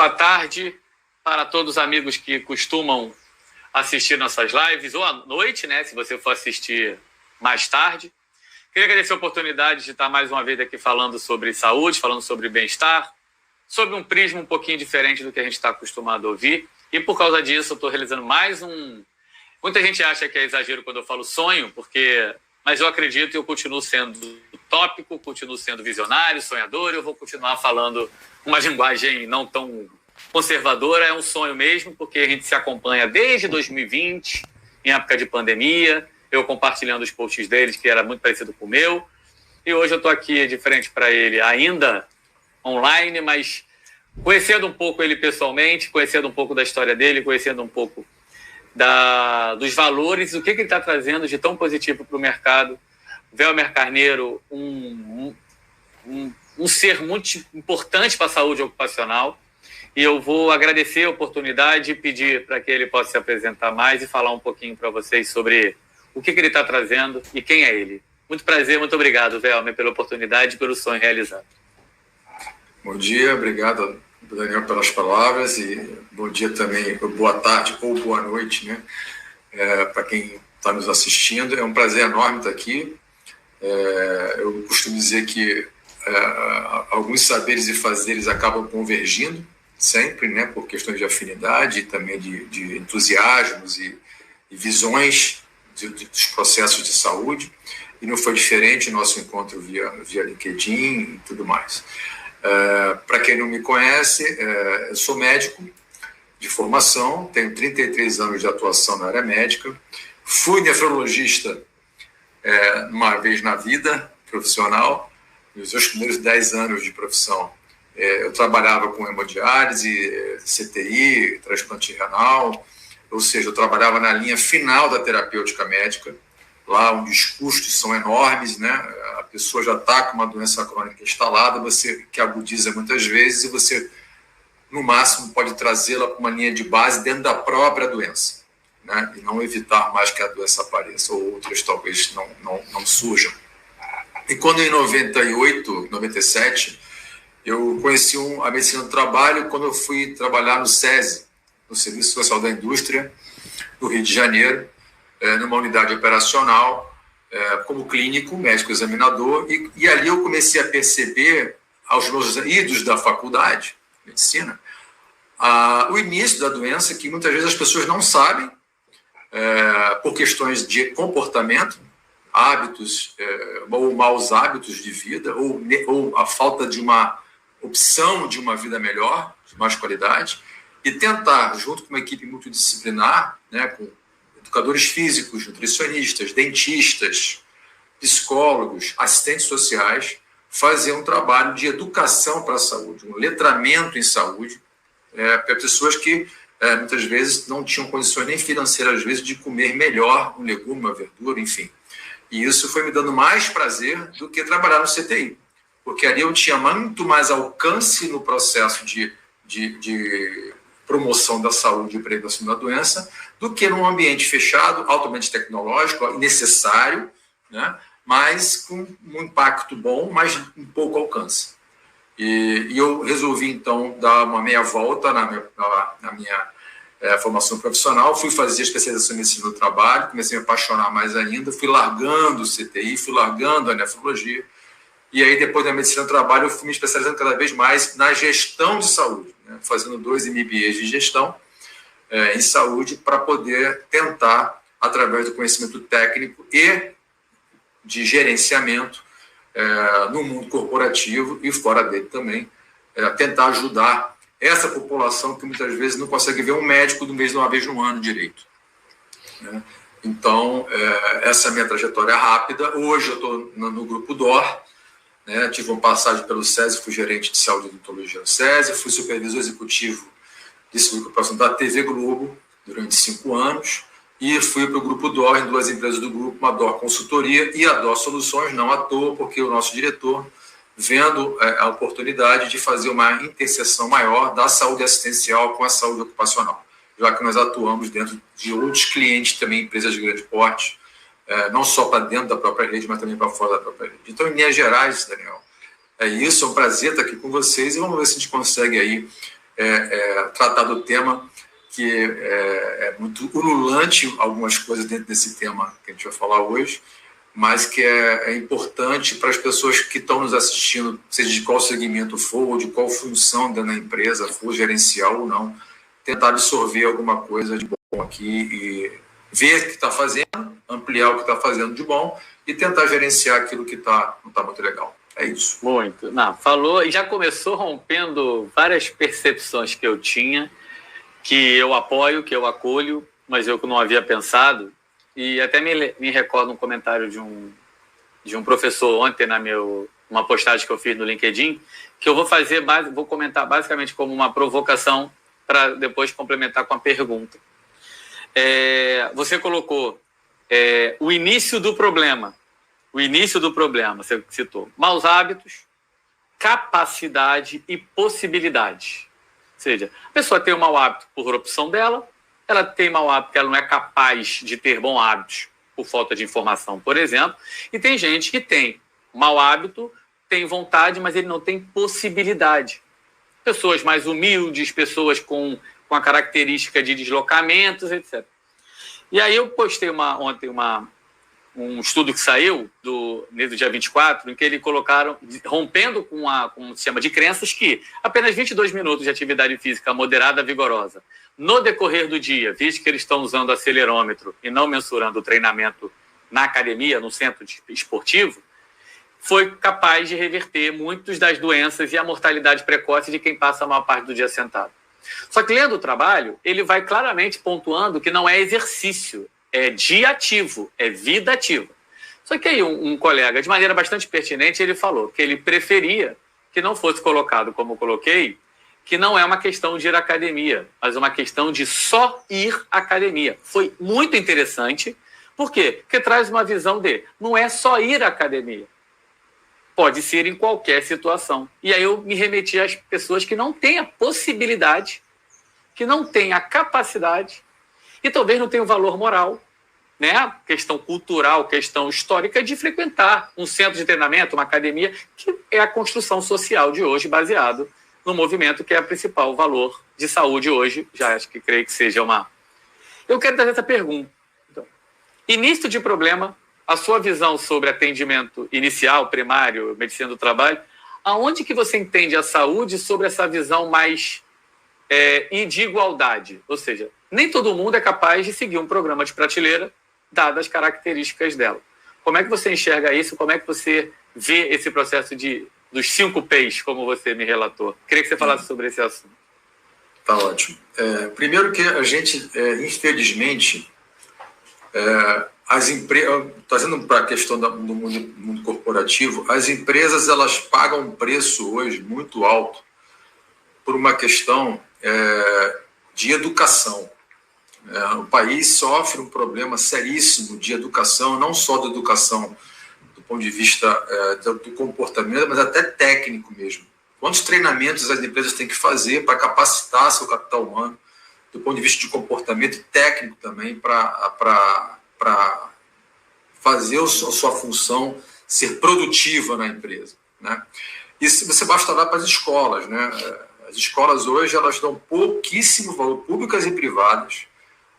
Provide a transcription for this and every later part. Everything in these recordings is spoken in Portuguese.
boa tarde para todos os amigos que costumam assistir nossas lives, ou à noite, né, se você for assistir mais tarde. Queria agradecer a oportunidade de estar mais uma vez aqui falando sobre saúde, falando sobre bem-estar, sobre um prisma um pouquinho diferente do que a gente está acostumado a ouvir. E por causa disso, eu estou realizando mais um... Muita gente acha que é exagero quando eu falo sonho, mas eu acredito e eu continuo sendo utópico, continuo sendo visionário, sonhador, eu vou continuar falando uma linguagem não tão conservadora, é um sonho mesmo, porque a gente se acompanha desde 2020, em época de pandemia, eu compartilhando os posts deles, que era muito parecido com o meu, e hoje eu estou aqui de frente para ele, ainda online, mas conhecendo um pouco ele pessoalmente, conhecendo um pouco da história dele, conhecendo um pouco dos valores, o que ele está trazendo de tão positivo para o mercado. Velmer Carneiro, um ser muito importante para a saúde ocupacional, e eu vou agradecer a oportunidade e pedir para que ele possa se apresentar mais e falar um pouquinho para vocês sobre o que ele está trazendo e quem é ele. Muito prazer, muito obrigado, Velmer, pela oportunidade e pelo sonho realizado. Bom dia, obrigado, Daniel, pelas palavras, e bom dia também, boa tarde ou boa noite, né, para quem está nos assistindo. É um prazer enorme estar aqui. Eu costumo dizer que alguns saberes e fazeres acabam convergindo sempre, né, por questões de afinidade e também de entusiasmos e visões dos processos de saúde, e não foi diferente nosso encontro via LinkedIn e tudo mais. Para quem não me conhece, eu sou médico de formação, tenho 33 anos de atuação na área médica, fui nefrologista uma vez na vida profissional. Nos meus primeiros 10 anos de profissão, eu trabalhava com hemodiálise, CTI, transplante renal, ou seja, eu trabalhava na linha final da terapêutica médica, lá onde os custos são enormes, né? A pessoa já está com uma doença crônica instalada, você que agudiza muitas vezes, e você, no máximo, pode trazê-la para uma linha de base dentro da própria doença, né? E não evitar mais que a doença apareça, ou outras talvez não surjam. E quando em 98, 97, eu conheci a medicina do trabalho quando eu fui trabalhar no SESI, no Serviço Social da Indústria, no Rio de Janeiro, numa unidade operacional, como clínico, médico examinador, e ali eu comecei a perceber, aos meus idos da faculdade de medicina, o início da doença, que muitas vezes as pessoas não sabem, por questões de comportamento, hábitos, ou maus hábitos de vida, ou a falta de uma opção de uma vida melhor, de mais qualidade, e tentar, junto com uma equipe multidisciplinar, né, com educadores físicos, nutricionistas, dentistas, psicólogos, assistentes sociais, fazer um trabalho de educação para a saúde, um letramento em saúde, para pessoas que muitas vezes não tinham condições nem financeiras, às vezes, de comer melhor um legume, uma verdura, enfim. E isso foi me dando mais prazer do que trabalhar no CTI, porque ali eu tinha muito mais alcance no processo de promoção da saúde e prevenção da doença do que num ambiente fechado, altamente tecnológico, necessário, né, mas com um impacto bom, mas um pouco alcance. E eu resolvi, então, dar uma meia volta na minha formação profissional, fui fazer especialização em medicina do trabalho, comecei a me apaixonar mais ainda, fui largando o CTI, fui largando a nefrologia, e aí depois da medicina do trabalho eu fui me especializando cada vez mais na gestão de saúde, né, fazendo 2 MBAs de gestão em saúde para poder tentar, através do conhecimento técnico e de gerenciamento no mundo corporativo e fora dele também, tentar ajudar essa população que muitas vezes não consegue ver um médico de uma vez no ano direito, né? Então, essa é a minha trajetória rápida. Hoje eu estou no grupo DOR, né? Tive uma passagem pelo SESI, fui gerente de saúde e odontologia no SESI, fui supervisor executivo de saúde e ocupação da TV Globo durante 5 anos, e fui para o grupo DOR, em 2 empresas do grupo, uma DOR Consultoria e a DOR Soluções, não à toa, porque o nosso diretor, vendo a oportunidade de fazer uma interseção maior da saúde assistencial com a saúde ocupacional, já que nós atuamos dentro de outros clientes também, empresas de grande porte, não só para dentro da própria rede, mas também para fora da própria rede. Então, em linhas gerais, Daniel, é isso, é um prazer estar aqui com vocês, e vamos ver se a gente consegue aí tratar do tema que é muito ululante, algumas coisas dentro desse tema que a gente vai falar hoje, mas que é importante para as pessoas que estão nos assistindo, seja de qual segmento for, ou de qual função dentro da empresa, for gerencial ou não, tentar absorver alguma coisa de bom aqui e ver o que está fazendo, ampliar o que está fazendo de bom e tentar gerenciar aquilo que não está muito legal. É isso. Muito. Não, falou e já começou rompendo várias percepções que eu tinha, que eu apoio, que eu acolho, mas eu não havia pensado. E até me recordo um comentário de um professor ontem uma postagem que eu fiz no LinkedIn, que eu vou comentar basicamente como uma provocação para depois complementar com a pergunta. Você colocou o início do problema. O início do problema, você citou. Maus hábitos, capacidade e possibilidade. Ou seja, a pessoa tem um mau hábito por opção dela, ela tem mau hábito porque ela não é capaz de ter bons hábitos por falta de informação, por exemplo, e tem gente que tem mau hábito, tem vontade, mas ele não tem possibilidade. Pessoas mais humildes, pessoas com a característica de deslocamentos, etc. E aí eu postei ontem um estudo que saiu do dia 24, em que eles colocaram, rompendo com um sistema de crenças, que apenas 22 minutos de atividade física moderada vigorosa no decorrer do dia, visto que eles estão usando acelerômetro e não mensurando o treinamento na academia, no centro esportivo, foi capaz de reverter muitas das doenças e a mortalidade precoce de quem passa a maior parte do dia sentado. Só que lendo o trabalho, ele vai claramente pontuando que não é exercício, é dia ativo, é vida ativa. Só que aí um colega, de maneira bastante pertinente, ele falou que ele preferia que não fosse colocado como eu coloquei, que não é uma questão de ir à academia, mas uma questão de só ir à academia. Foi muito interessante. Por quê? Porque traz uma visão de não é só ir à academia. Pode ser em qualquer situação. E aí eu me remeti às pessoas que não têm a possibilidade, que não têm a capacidade e talvez não tenham o valor moral, né? Questão cultural, questão histórica de frequentar um centro de treinamento, uma academia, que é a construção social de hoje, baseado no movimento que é o principal valor de saúde hoje. Já acho que creio que seja uma... Eu quero trazer essa pergunta. Então, início de problema, a sua visão sobre atendimento inicial, primário, medicina do trabalho, aonde que você entende a saúde sobre essa visão mais e de igualdade? Ou seja, nem todo mundo é capaz de seguir um programa de prateleira, dadas as características dela. Como é que você enxerga isso? Como é que você vê esse processo dos 5 P's, como você me relatou? Queria que você falasse sobre esse assunto. Tá ótimo. Primeiro que a gente, infelizmente, as empresas, trazendo para a questão do mundo corporativo, as empresas elas pagam um preço hoje muito alto por uma questão de educação. O país sofre um problema seríssimo de educação, não só da educação do ponto de vista do comportamento, mas até técnico mesmo. Quantos treinamentos as empresas têm que fazer para capacitar seu capital humano, do ponto de vista de comportamento e técnico também, para fazer a sua função ser produtiva na empresa, né? E você basta olhar para as escolas, né? As escolas hoje elas dão pouquíssimo valor, públicas e privadas,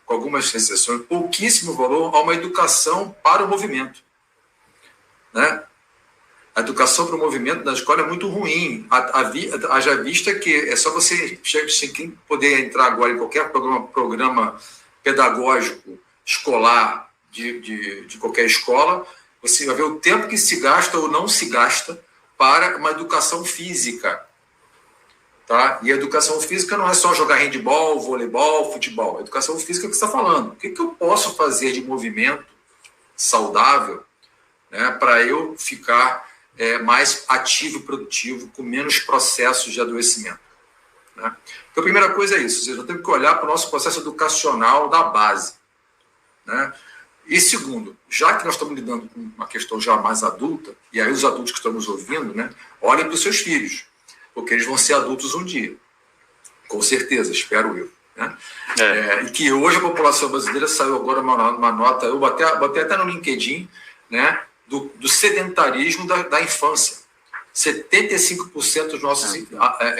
com algumas exceções, pouquíssimo valor a uma educação para o movimento, né? A educação para o movimento na escola é muito ruim. Haja vista que é só você poder entrar agora em qualquer programa pedagógico escolar de qualquer escola, você vai ver o tempo que se gasta ou não se gasta para uma educação física. Tá? E a educação física não é só jogar handebol, voleibol, futebol. A educação física é o que você está falando. O que eu posso fazer de movimento saudável, né, para eu ficar mais ativo e produtivo, com menos processos de adoecimento, né? Então, a primeira coisa é isso. Vocês temos que olhar para o nosso processo educacional da base, né? E segundo, já que nós estamos lidando com uma questão já mais adulta, e aí os adultos que estamos ouvindo, né, olhem para os seus filhos, porque eles vão ser adultos um dia, com certeza, espero eu, né? E que hoje a população brasileira saiu agora uma nota, eu botei até no LinkedIn, né, do sedentarismo da infância. 75% dos nossos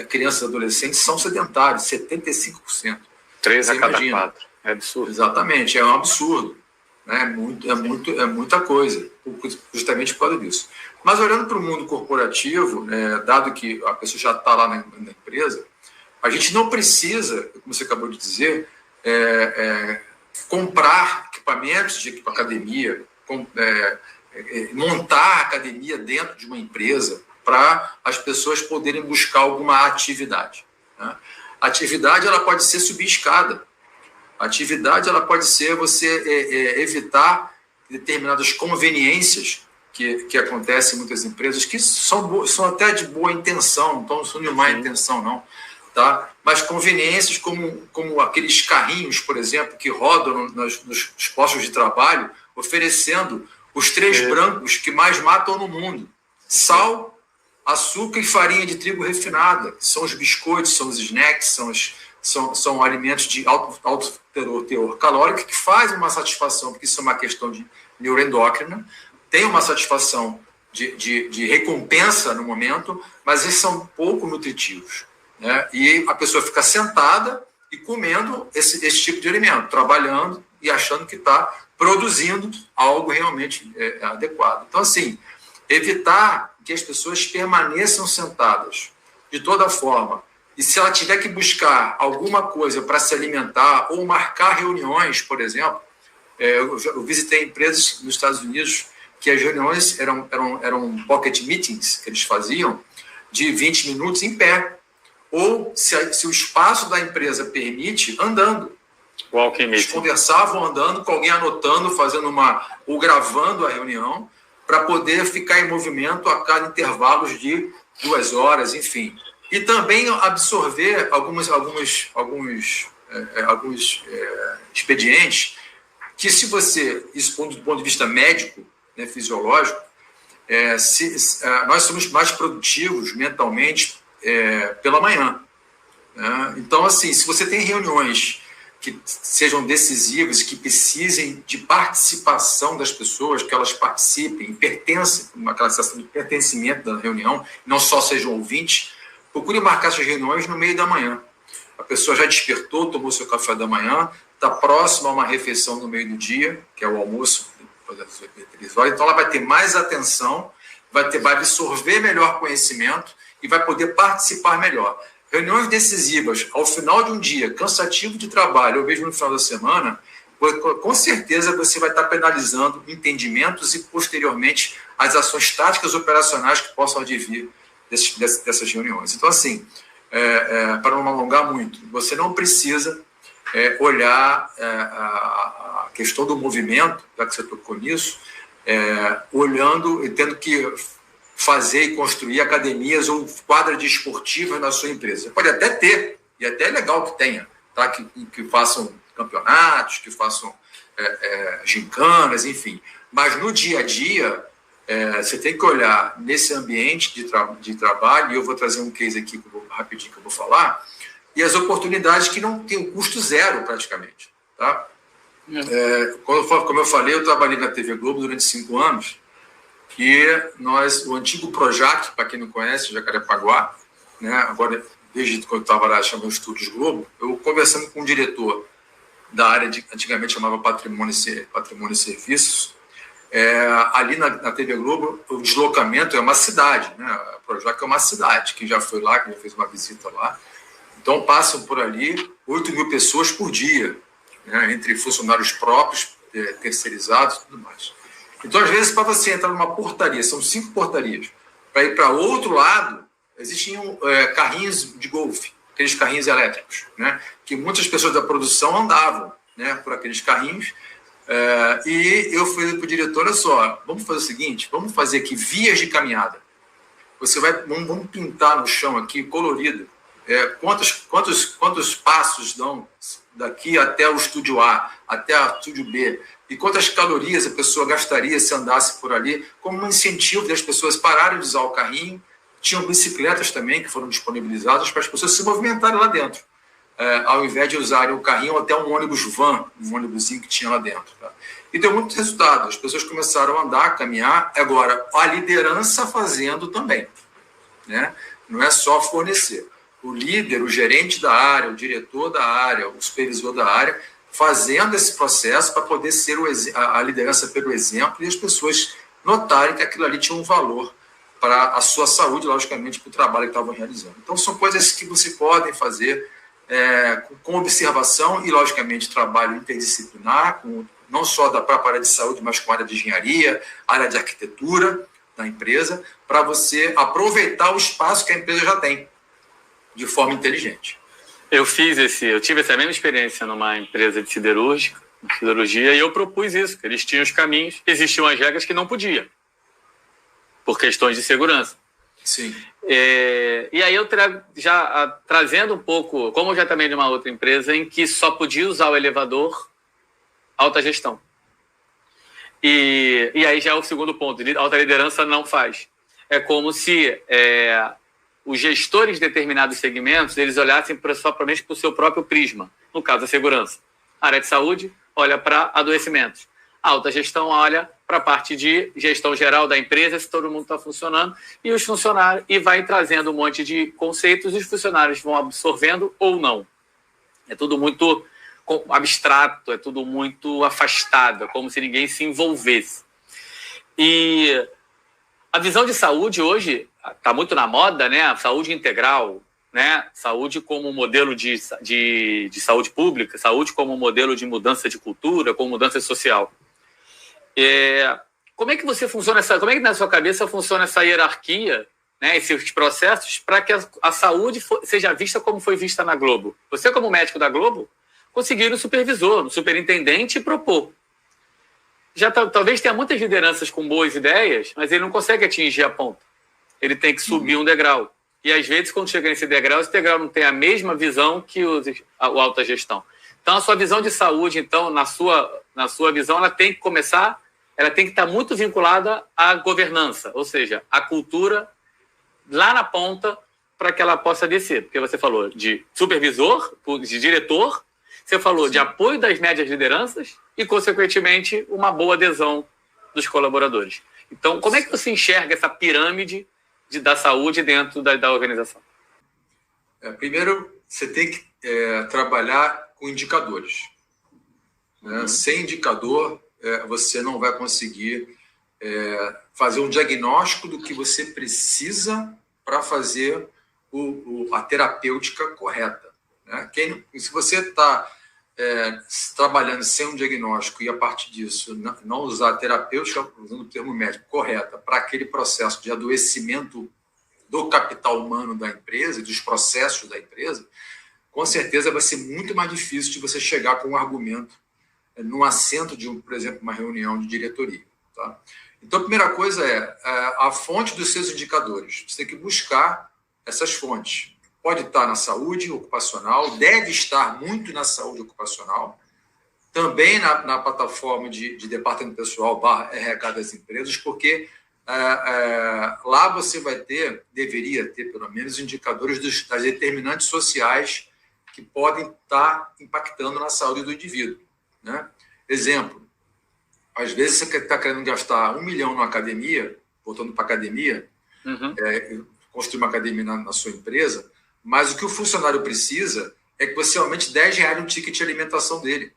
crianças e adolescentes são sedentários, 75%. 3 a cada 4. É absurdo. Exatamente, é um absurdo. Né? É muita coisa, justamente por causa disso. Mas olhando para o mundo corporativo, dado que a pessoa já está lá na empresa, a gente não precisa, como você acabou de dizer, comprar equipamentos de academia, montar academia dentro de uma empresa para as pessoas poderem buscar alguma atividade. Né? A atividade ela pode ser subescada. A atividade ela pode ser você evitar determinadas conveniências que acontecem em muitas empresas, que são até de boa intenção, não são de má intenção, não. Tá? Mas conveniências como aqueles carrinhos, por exemplo, que rodam nos postos de trabalho, oferecendo os 3 brancos que mais matam no mundo: sal, açúcar e farinha de trigo refinada, que são os biscoitos, são os snacks, são alimentos de alto teor calórico, que fazem uma satisfação, porque isso é uma questão de neuroendócrina, tem uma satisfação de recompensa no momento, mas eles são pouco nutritivos. Né? E a pessoa fica sentada e comendo esse tipo de alimento, trabalhando e achando que está produzindo algo realmente adequado. Então, assim, evitar que as pessoas permaneçam sentadas de toda forma. E se ela tiver que buscar alguma coisa para se alimentar ou marcar reuniões, por exemplo, eu visitei empresas nos Estados Unidos que as reuniões eram pocket meetings que eles faziam de 20 minutos em pé. Ou, se o espaço da empresa permite, andando. Eles conversavam andando, com alguém anotando, fazendo ou gravando a reunião, para poder ficar em movimento a cada intervalos de 2 horas, enfim. E também absorver alguns expedientes que, se você, isso do ponto de vista médico, né, fisiológico, nós somos mais produtivos mentalmente pela manhã. Né? Então, assim, se você tem reuniões que sejam decisivas, que precisem de participação das pessoas, que elas participem, pertencem, aquela sensação de pertencimento da reunião, não só sejam ouvintes, procure marcar suas reuniões no meio da manhã. A pessoa já despertou, tomou seu café da manhã, está próximo a uma refeição no meio do dia, que é o almoço, então ela vai ter mais atenção, vai absorver melhor conhecimento e vai poder participar melhor. Reuniões decisivas ao final de um dia cansativo de trabalho, ou mesmo no final da semana, com certeza você vai estar penalizando entendimentos e, posteriormente, as ações táticas operacionais que possam advir dessas reuniões. Então, assim, para não alongar muito, você não precisa olhar a questão do movimento, já que você tocou nisso, olhando e tendo que fazer e construir academias ou quadras de esportivas na sua empresa. Você pode até ter, e até é legal que tenha, tá? que façam campeonatos, que façam gincanas, enfim. Mas no dia a dia, você tem que olhar nesse ambiente de trabalho, e eu vou trazer um case aqui rapidinho que eu vou falar, e as oportunidades que não têm um custo zero praticamente. Tá? Como eu falei, eu trabalhei na TV Globo durante 5 anos, e o antigo Projac, para quem não conhece, Jacarepaguá, né, agora, desde quando eu estava lá, chamava Estúdios Globo, eu conversando com um diretor da área antigamente chamava Patrimônio e Serviços, ali na TV Globo, o deslocamento é uma cidade, né? A Projac é uma cidade, quem já foi lá, quem já fez uma visita lá, então passam por ali 8 mil pessoas por dia, né, entre funcionários próprios, terceirizados e tudo mais. Então, às vezes, para você entrar numa portaria, são 5 portarias, para ir para outro lado, existiam carrinhos de golfe, aqueles carrinhos elétricos, né, que muitas pessoas da produção andavam, né, por aqueles carrinhos, e eu fui para o diretor: olha só, vamos fazer o seguinte, vamos fazer aqui vias de caminhada. Vamos pintar no chão aqui, colorido, quantos passos dão daqui até o estúdio A, até o estúdio B, e quantas calorias a pessoa gastaria se andasse por ali, como um incentivo das pessoas pararem de usar o carrinho. Tinham bicicletas também que foram disponibilizadas para as pessoas se movimentarem lá dentro, ao invés de usarem o carrinho ou até um ônibus van, um ônibusinho que tinha lá dentro. Tá? E deu muito resultado, as pessoas começaram a andar, a caminhar, agora a liderança fazendo também. né? Não é só fornecer. O líder, o gerente da área, o diretor da área, o supervisor da área, fazendo esse processo para poder ser a liderança pelo exemplo e as pessoas notarem que aquilo ali tinha um valor para a sua saúde, logicamente, para o trabalho que estavam realizando. Então, são coisas que você podem fazer com observação e, logicamente, trabalho interdisciplinar, não só para a área de saúde, mas com a área de engenharia, área de arquitetura da empresa, para você aproveitar o espaço que a empresa já tem, de forma inteligente. Eu tive essa mesma experiência numa empresa de siderurgia, e eu propus isso, que eles tinham os caminhos, existiam as regras que não podia, por questões de segurança. Sim. E aí eu trazendo um pouco, como eu já também de uma outra empresa, em que só podia usar o elevador alta gestão. E aí já é o segundo ponto, alta liderança não faz. É como se os gestores de determinados segmentos, eles olhassem somente para o seu próprio prisma, no caso a segurança. A área de saúde olha para adoecimentos. A alta gestão olha para a parte de gestão geral da empresa, se todo mundo está funcionando, e os funcionários, e vai trazendo um monte de conceitos, e os funcionários vão absorvendo ou não. É tudo muito abstrato, é tudo muito afastado, é como se ninguém se envolvesse. E a visão de saúde hoje está muito na moda, né? A saúde integral, né? Saúde como modelo de saúde pública, saúde como modelo de mudança de cultura, como mudança social. Como é que como é que na sua cabeça funciona essa hierarquia, né? Esses processos, para que a saúde seja vista como foi vista na Globo? Você, como médico da Globo, conseguir no supervisor, no superintendente e propor. Talvez tenha muitas lideranças com boas ideias, mas ele não consegue atingir a ponta. Ele tem que subir um degrau. E, às vezes, quando chega nesse degrau, esse degrau não tem a mesma visão que a alta gestão. Então, a sua visão de saúde, então, na sua visão, ela tem que estar muito vinculada à governança, ou seja, à cultura lá na ponta para que ela possa descer. Porque você falou de supervisor, de diretor, você falou de apoio das médias lideranças e, consequentemente, uma boa adesão dos colaboradores. Então, como é que você enxerga essa pirâmide da saúde dentro da organização? Primeiro, você tem que trabalhar com indicadores. Né? Sem indicador, você não vai conseguir fazer um diagnóstico do que você precisa para fazer a terapêutica correta. Né? Se você está trabalhando sem um diagnóstico e, a partir disso, não usar a terapêutica, usando o termo médico, correta, para aquele processo de adoecimento do capital humano da empresa, dos processos da empresa, com certeza vai ser muito mais difícil de você chegar com um argumento num assento de, por exemplo, uma reunião de diretoria. Tá? Então, a primeira coisa é a fonte dos seus indicadores. Você tem que buscar essas fontes. Pode estar na saúde ocupacional, deve estar muito na saúde ocupacional, também na plataforma de departamento pessoal / RH das empresas, porque lá você deveria ter pelo menos indicadores das determinantes sociais que podem estar impactando na saúde do indivíduo. Né? Exemplo, às vezes você está querendo gastar 1 milhão numa academia, voltando para a academia, construir uma academia na sua empresa, mas o que o funcionário precisa é que você aumente R$10 no ticket de alimentação dele.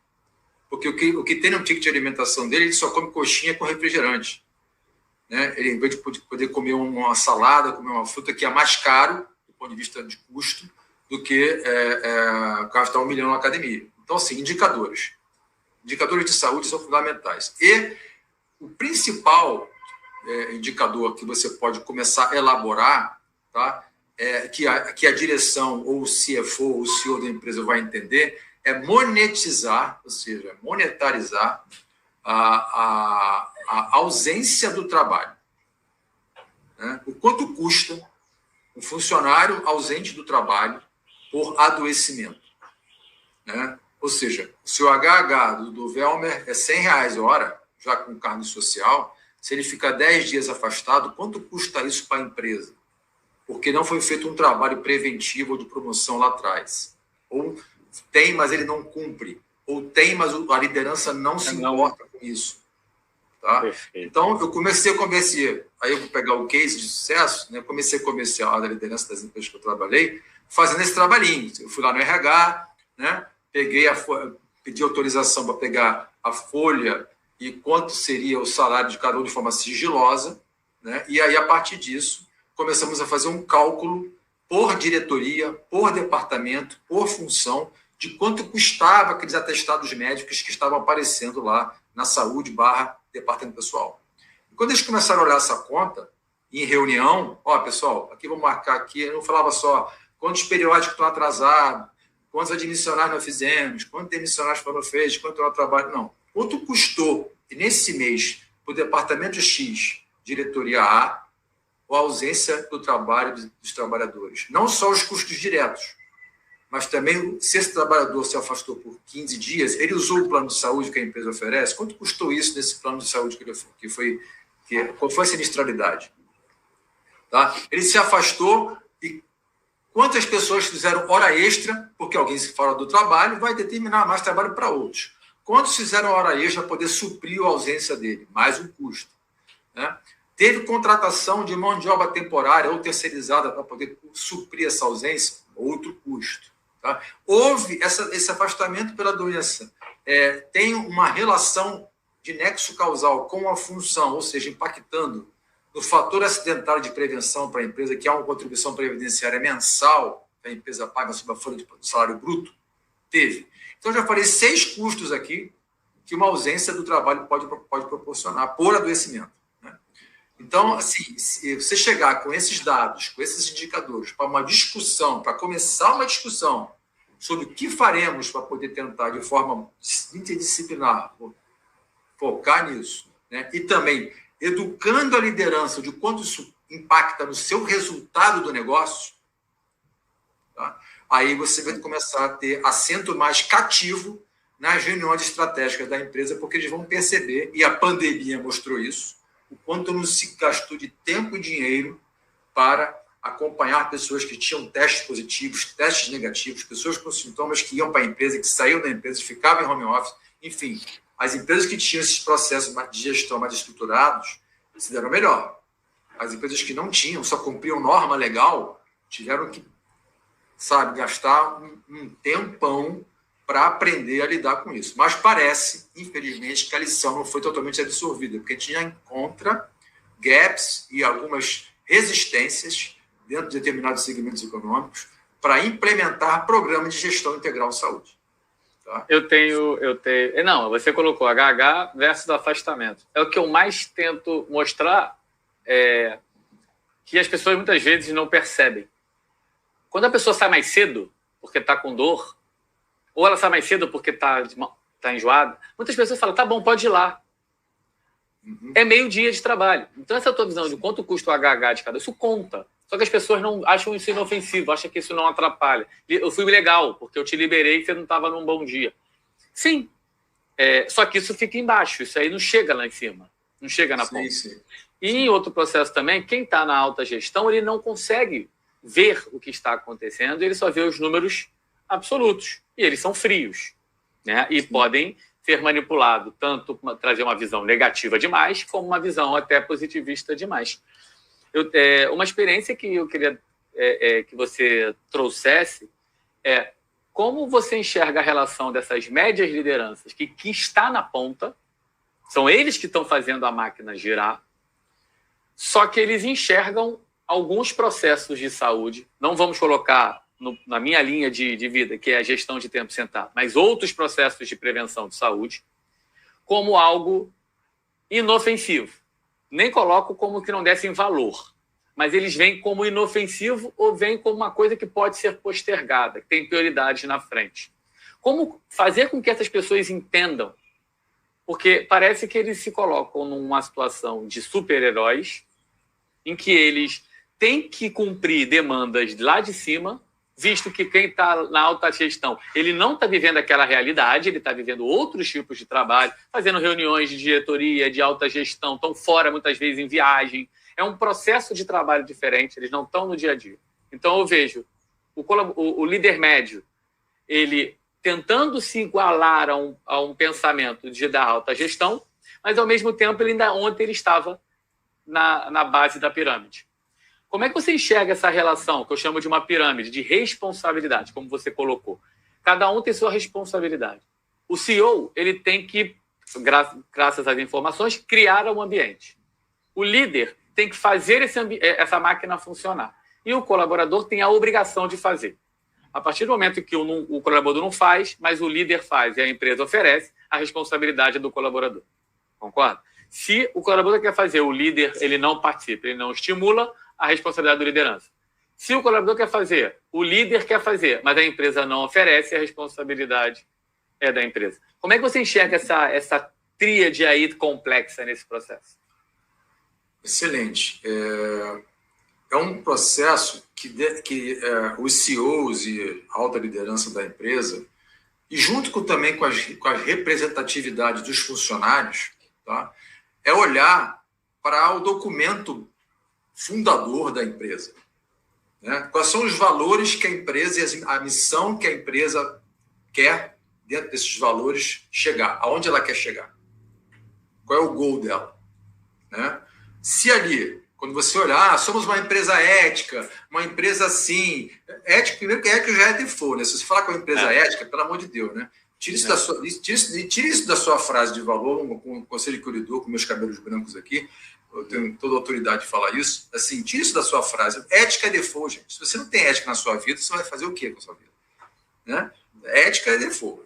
Porque o que tem no ticket de alimentação dele, ele só come coxinha com refrigerante. Né? Ele, em vez de poder comer uma salada, comer uma fruta, que é mais caro, do ponto de vista de custo, do que gastar 1 milhão na academia. Então, assim, indicadores. Indicadores de saúde são fundamentais. E o principal indicador que você pode começar a elaborar, tá? Que a direção, ou o CFO, ou o CEO da empresa vai entender, é monetizar, ou seja, monetarizar a ausência do trabalho. Né? O quanto custa um funcionário ausente do trabalho por adoecimento. Né? Ou seja, se o HH do Velmer é R$100 a hora, já com cargo social, se ele ficar 10 dias afastado, quanto custa isso para a empresa? Porque não foi feito um trabalho preventivo ou de promoção lá atrás. Ou tem, mas ele não cumpre. Ou tem, mas a liderança não se importa com isso. Tá? Então, eu comecei a convencer, aí eu vou pegar o case de sucesso, né? Comecei a convencer a liderança das empresas que eu trabalhei, fazendo esse trabalhinho. Eu fui lá no RH, né? Pedi autorização para pegar a folha e quanto seria o salário de cada um de forma sigilosa, né? E aí, a partir disso, começamos a fazer um cálculo por diretoria, por departamento, por função, de quanto custava aqueles atestados médicos que estavam aparecendo lá na saúde / departamento pessoal. E quando eles começaram a olhar essa conta, em reunião, pessoal, aqui vamos marcar aqui, eu não falava só quantos periódicos estão atrasados, quantos admissionais nós fizemos, quantos demissionais foram feitos, quanto é o trabalho, não. Quanto custou, nesse mês, para o departamento X, diretoria A, a ausência do trabalho dos trabalhadores. Não só os custos diretos, mas também, se esse trabalhador se afastou por 15 dias, ele usou o plano de saúde que a empresa oferece. Quanto custou isso nesse plano de saúde qual foi a sinistralidade? Tá? Ele se afastou e quantas pessoas fizeram hora extra, porque alguém se fora do trabalho, vai determinar mais trabalho para outros. Quantos fizeram hora extra para poder suprir a ausência dele? Mais um custo. Né? Teve contratação de mão de obra temporária ou terceirizada para poder suprir essa ausência? Outro custo. Tá? Houve esse afastamento pela doença. Tem uma relação de nexo causal com a função, ou seja, impactando no fator acidentário de prevenção para a empresa, que é uma contribuição previdenciária mensal que a empresa paga sobre a folha do salário bruto? Teve. Então, já falei 6 custos aqui que uma ausência do trabalho pode proporcionar por adoecimento. Né? Então, assim, se você chegar com esses dados, com esses indicadores, para uma discussão, para começar uma discussão sobre o que faremos para poder tentar, de forma interdisciplinar, focar nisso, né? E também educando a liderança de quanto isso impacta no seu resultado do negócio, tá? Aí você vai começar a ter assento mais cativo nas reuniões estratégicas da empresa, porque eles vão perceber, e a pandemia mostrou isso, o quanto não se gastou de tempo e dinheiro para acompanhar pessoas que tinham testes positivos, testes negativos, pessoas com sintomas que iam para a empresa, que saíam da empresa, ficavam em home office, enfim. As empresas que tinham esses processos de gestão mais estruturados se deram melhor. As empresas que não tinham, só cumpriam norma legal, tiveram que, gastar um tempão para aprender a lidar com isso. Mas parece, infelizmente, que a lição não foi totalmente absorvida, porque tinha encontra gaps e algumas resistências dentro de determinados segmentos econômicos para implementar programas de gestão integral de saúde. Tá? Eu tenho... Não, você colocou HH versus afastamento. É o que eu mais tento mostrar, que as pessoas muitas vezes não percebem. Quando a pessoa sai mais cedo porque está com dor, ou ela sai mais cedo porque está enjoada, muitas pessoas falam, tá bom, pode ir lá. Uhum. É meio-dia de trabalho. Então, essa tua visão de quanto custa o HH de cada, isso conta. Só que as pessoas não acham isso inofensivo, acham que isso não atrapalha. Eu fui legal, porque eu te liberei e você não estava num bom dia. Sim, só que isso fica embaixo, isso aí não chega lá em cima, não chega na ponta. Sim. E em outro processo também, quem está na alta gestão, ele não consegue ver o que está acontecendo, ele só vê os números absolutos, e eles são frios, né? E podem ser manipulados, tanto trazer uma visão negativa demais, como uma visão até positivista demais. Uma experiência que eu queria que você trouxesse é como você enxerga a relação dessas médias lideranças que está na ponta, são eles que estão fazendo a máquina girar, só que eles enxergam alguns processos de saúde, não vamos colocar na minha linha de vida, que é a gestão de tempo sentado, mas outros processos de prevenção de saúde, como algo inofensivo. Nem coloco como que não dessem valor, mas eles veem como inofensivo ou veem como uma coisa que pode ser postergada, que tem prioridade na frente. Como fazer com que essas pessoas entendam? Porque parece que eles se colocam numa situação de super-heróis, em que eles têm que cumprir demandas lá de cima, visto que quem está na alta gestão, ele não está vivendo aquela realidade, ele está vivendo outros tipos de trabalho, fazendo reuniões de diretoria, de alta gestão, estão fora muitas vezes em viagem. É um processo de trabalho diferente, eles não estão no dia a dia. Então eu vejo o líder médio, ele tentando se igualar a um pensamento da alta gestão, mas ao mesmo tempo ontem ele estava na base da pirâmide. Como é que você enxerga essa relação, que eu chamo de uma pirâmide, de responsabilidade, como você colocou? Cada um tem sua responsabilidade. O CEO, ele tem que, graças às informações, criar um ambiente. O líder tem que fazer essa máquina funcionar. E o colaborador tem a obrigação de fazer. A partir do momento que o colaborador não faz, mas o líder faz e a empresa oferece, a responsabilidade é do colaborador. Concorda? Se o colaborador quer fazer, o líder ele não participa, ele não estimula, a responsabilidade da liderança. Se o colaborador quer fazer, o líder quer fazer, mas a empresa não oferece, a responsabilidade é da empresa. Como é que você enxerga essa tríade aí complexa nesse processo? Excelente. É um processo que os CEOs e a alta liderança da empresa, e junto também com a representatividade dos funcionários, tá, é olhar para o documento fundador da empresa. Né? Quais são os valores que a empresa e a missão que a empresa quer, dentro desses valores, chegar? Aonde ela quer chegar? Qual é o goal dela? Né? Se ali, quando você olhar, somos uma empresa ética, uma empresa assim... Ética, primeiro que ética já é default, né? Se você falar com uma empresa ética, pelo amor de Deus, né? Tire isso da sua frase de valor, com o conselho que eu lidou, com meus cabelos brancos aqui, eu tenho toda a autoridade de falar isso, assim, tire isso da sua frase. Ética é default, gente. Se você não tem ética na sua vida, você vai fazer o quê com a sua vida? Né? Ética é default,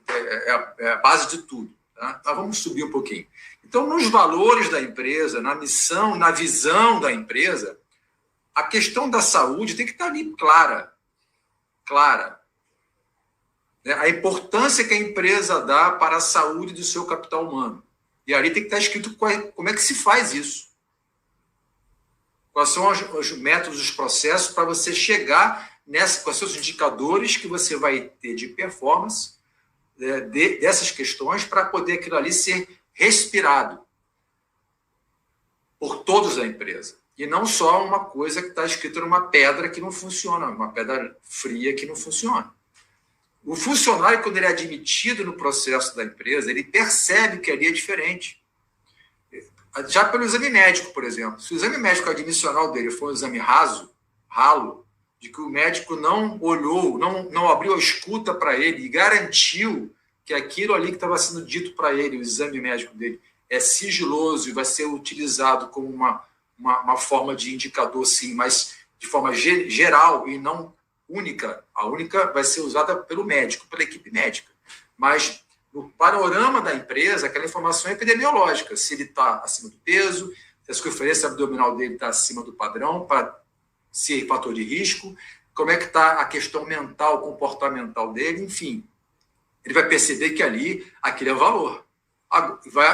é a base de tudo. Tá? Então, vamos subir um pouquinho. Então, nos valores da empresa, na missão, na visão da empresa, a questão da saúde tem que estar ali clara. Né? A importância que a empresa dá para a saúde do seu capital humano. E ali tem que estar escrito como é que se faz isso. Quais são os métodos, os processos para você chegar quais são os indicadores que você vai ter de performance dessas questões para poder aquilo ali ser respirado por todos da empresa. E não só uma coisa que está escrita numa pedra que não funciona, uma pedra fria que não funciona. O funcionário, quando ele é admitido no processo da empresa, ele percebe que ali é diferente. Já pelo exame médico, por exemplo. Se o exame médico admissional dele for um exame ralo, de que o médico não olhou, não abriu a escuta para ele e garantiu que aquilo ali que estava sendo dito para ele, o exame médico dele, é sigiloso e vai ser utilizado como uma forma de indicador, sim, mas de forma geral e não única. A única vai ser usada pelo médico, pela equipe médica. Mas no panorama da empresa, aquela informação é epidemiológica, se ele está acima do peso, se a circunferência abdominal dele está acima do padrão, para ser fator de risco, como é que está a questão mental, comportamental dele, enfim. Ele vai perceber que ali, aquele é o valor.